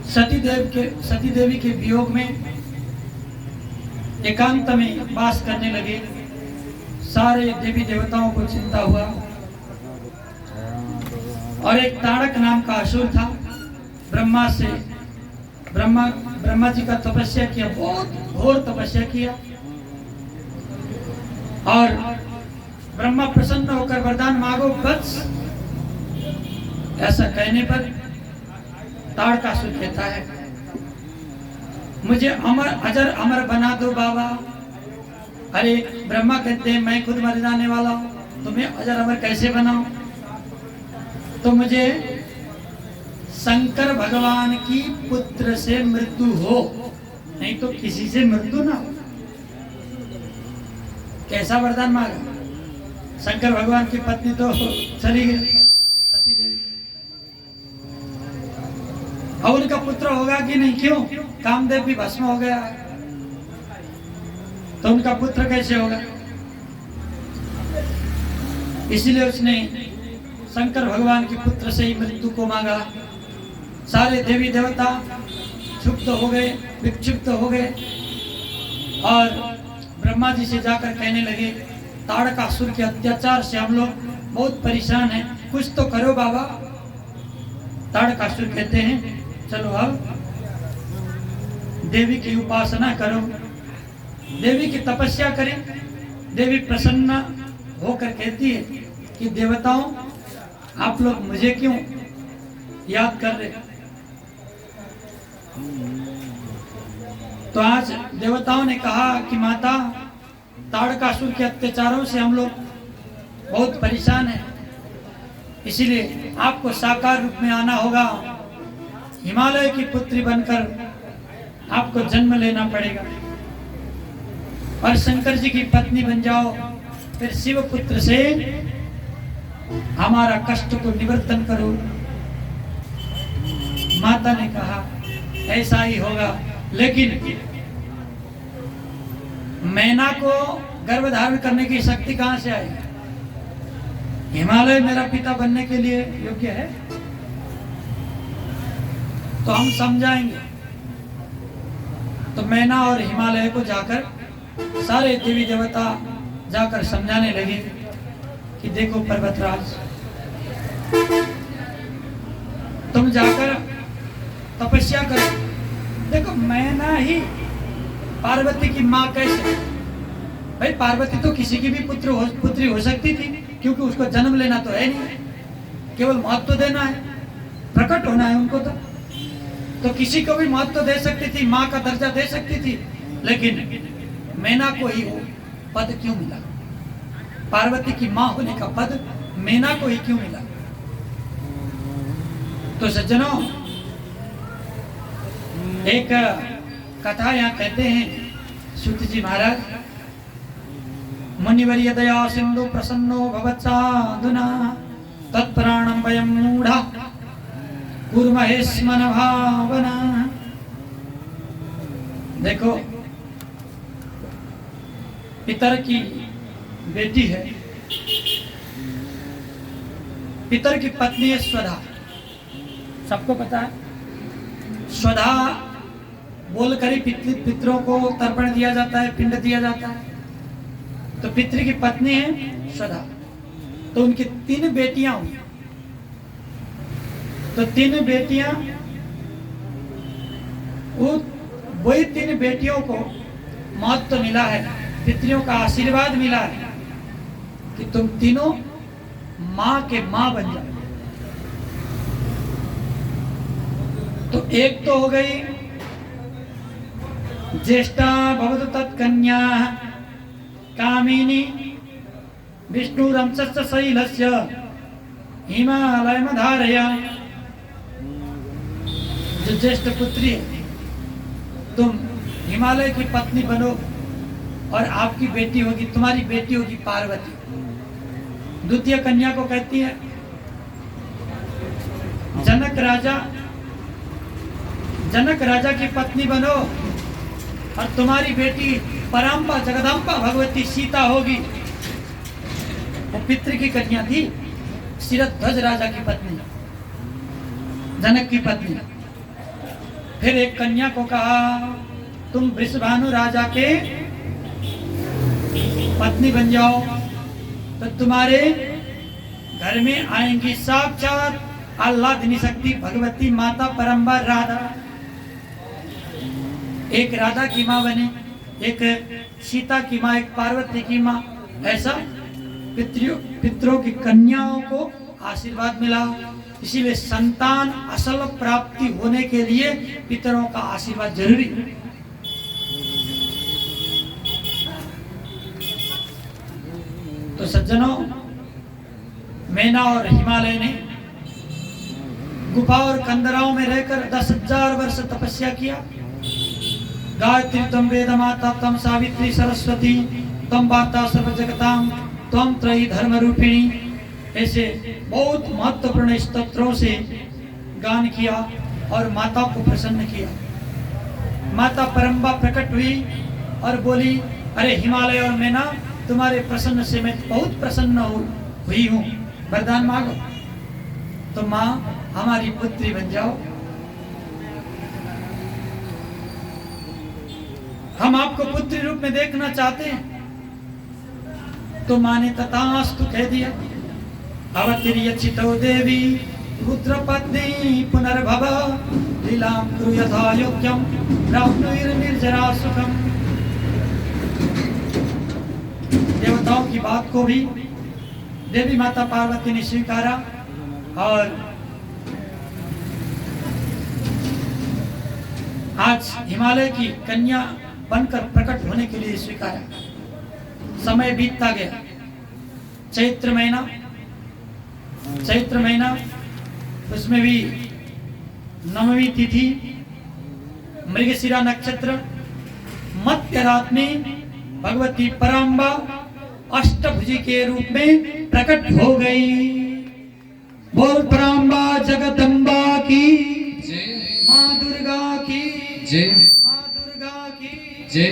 सती देवी के वियोग में एकांत में वास करने लगे, सारे देवी देवताओं को चिंता हुआ। और एक ताड़क नाम का असुर था, ब्रह्मा जी का तपस्या किया, बहुत घोर तपस्या किया। और ब्रह्मा प्रसन्न होकर वरदान मांगो बस, ऐसा कहने पर ताड़कासुर कहता है, मुझे अजर अमर बना दो बाबा। अरे ब्रह्मा कहते हैं मैं खुद मर जाने वाला हूं, तुम्हें अजर अमर कैसे बनाऊं? तो मुझे शंकर भगवान की पुत्र से मृत्यु हो, नहीं तो किसी से मृत्यु ना हो। कैसा वरदान मांगा? शंकर भगवान की पत्नी तो चली गई सती देवी, और उनका पुत्र होगा कि नहीं? क्यों? कामदेव भी भस्म हो गया, तो उनका पुत्र कैसे होगा? इसलिए उसने शंकर भगवान के पुत्र से ही मृत्यु को मांगा। सारे देवी देवता क्षुब्ध हो गए, विक्षिप्त हो गए, और ब्रह्मा जी से जाकर कहने लगे, ताड़कासुर के अत्याचार से हम लोग बहुत परेशान हैं, कुछ तो करो बाबा। ताड़कासुर कहते हैं, चलो अब देवी की उपासना करो, देवी की तपस्या करें। देवी प्रसन्न होकर कहती है कि देवताओं, आप लोग मुझे क्यों याद कर रहे? तो आज देवताओं ने कहा कि माता, ताड़कासुर के अत्याचारों से हम लोग बहुत परेशान हैं, इसीलिए आपको साकार रूप में आना होगा, हिमालय की पुत्री बनकर आपको जन्म लेना पड़ेगा और शंकर जी की पत्नी बन जाओ, फिर शिव पुत्र से हमारा कष्ट को निवर्तन करो। माता ने कहा ऐसा ही होगा, लेकिन मैना को गर्भ धारण करने की शक्ति कहां से आई? हिमालय मेरा पिता बनने के लिए योग्य है? तो हम समझाएंगे। तो मैना और हिमालय को जाकर सारे देवी देवता जाकर समझाने लगे कि देखो पर्वतराज, तुम जाकर तपस्या करो। देखो मैना ही पार्वती की माँ कैसे? भाई पार्वती तो किसी की भी पुत्री हो सकती थी, क्योंकि उसको जन्म लेना तो है नहीं, केवल महत्व देना है, प्रकट होना है उनको। तो किसी को भी महत्व दे सकती थी, माँ का दर्जा दे सकती थी, लेकिन मैना को ही वो पद क्यों मिला? पार्वती की माँ होने का पद मैना को ही क्यों मिला? तो सज्जनों, एक कथा यहाँ कहते हैं सूत जी महाराज, मुनिवर्य दया सिंधु प्रसन्नो भवत्साधुना तत्प्राणं वयं मूढ़ा कुर्महे स्मन भावना। देखो, पितर की बेटी है, पितर की पत्नी है स्वधा, सबको पता है। स्वधा बोलकर ही पितरों को तर्पण दिया जाता है, पिंड दिया जाता है। तो पितृ की पत्नी है स्वधा, तो उनकी 3 बेटियां हुई। तो 3 बेटियां, वही 3 बेटियों को महत्व मिला है, पितरियों का आशीर्वाद मिला है कि तुम तीनों माँ के माँ बन जाओ। तो एक तो हो गई ज्येष्ठा भवतु तत्कन्या कामिनी विष्णुरंशस्य शैलस्य हिमालयमधारया। जो ज्येष्ठ पुत्री है, तुम हिमालय की पत्नी बनो और आपकी बेटी होगी, तुम्हारी बेटी होगी पार्वती। द्वितीय कन्या को कहती है जनक राजा की पत्नी बनो और तुम्हारी बेटी पराम्बा जगदम्बा भगवती सीता होगी। वो पितृ की कन्या थी, शिरध्वज राजा की पत्नी, जनक की पत्नी। फिर एक कन्या को कहा तुम वृषभानु राजा के पत्नी बन जाओ, तो तुम्हारे घर में आएंगी साक्षात आह्लादिनी शक्ति भगवती माता परम्बा राधा। एक राधा की माँ बने, एक सीता की माँ, एक पार्वती की माँ। ऐसा पितरों की कन्याओं को आशीर्वाद मिला। इसीलिए संतान असल प्राप्ति होने के लिए पितरों का आशीर्वाद जरूरी है। तो सज्जनों, मैना और हिमालय ने गुफा और कंदराओं में रहकर 10,000 वर्ष तपस्या किया। गायत्री तम वेद माता तम सावित्री सरस्वती तम वार्ता सर्व जगताम तम त्रयी धर्म रूपिणी। ऐसे बहुत महत्वपूर्ण स्तोत्रों से गान किया और माता को प्रसन्न किया। माता परम्बा प्रकट हुई और बोली, अरे हिमालय और मैना, तुम्हारे प्रसन्न से मैं बहुत प्रसन्न हुई हूँ, वरदान मांगो। तो माँ हमारी पुत्री बन जाओ, हम आपको पुत्री रूप में देखना चाहते हैं। तो माँ ने तथास्तु कह दिया। अवतीर्यचितो देवी पुत्र पत्नी पुनर्भव लीलां कुरु यथा योग्यं प्राप्नुर्निर्जरा सुखम। देवताओं की बात को भी देवी माता पार्वती ने स्वीकारा और आज हिमालय की कन्या बनकर प्रकट होने के लिए स्वीकारा। समय बीतता गया। चैत्र महीना उसमें भी नवमी तिथि, मृगशिरा नक्षत्र, मध्य रात में भगवती पराम्बा अष्टभुजी के रूप में प्रकट हो गई। बोल पराम्बा जगदम्बा की जय, माँ दुर्गा की जय, माँ दुर्गा की जय।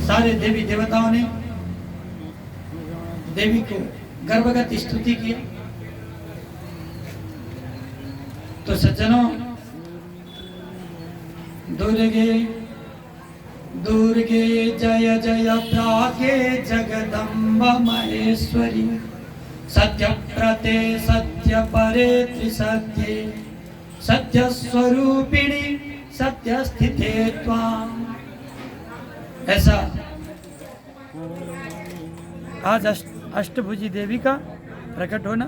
सारे देवी देवताओं ने देवी को गर्भगत स्तुति की। तो सज्जनों, दुर्गे दुर्गे जय जय प्रागे जगदम्ब महेश्वरी सत्य प्रते सत्य परे त्रिसत्ये सत्य स्वरूपिणी सत्य स्थिते त्वाम। ऐसा आज अष्टभुजी देवी का प्रकट होना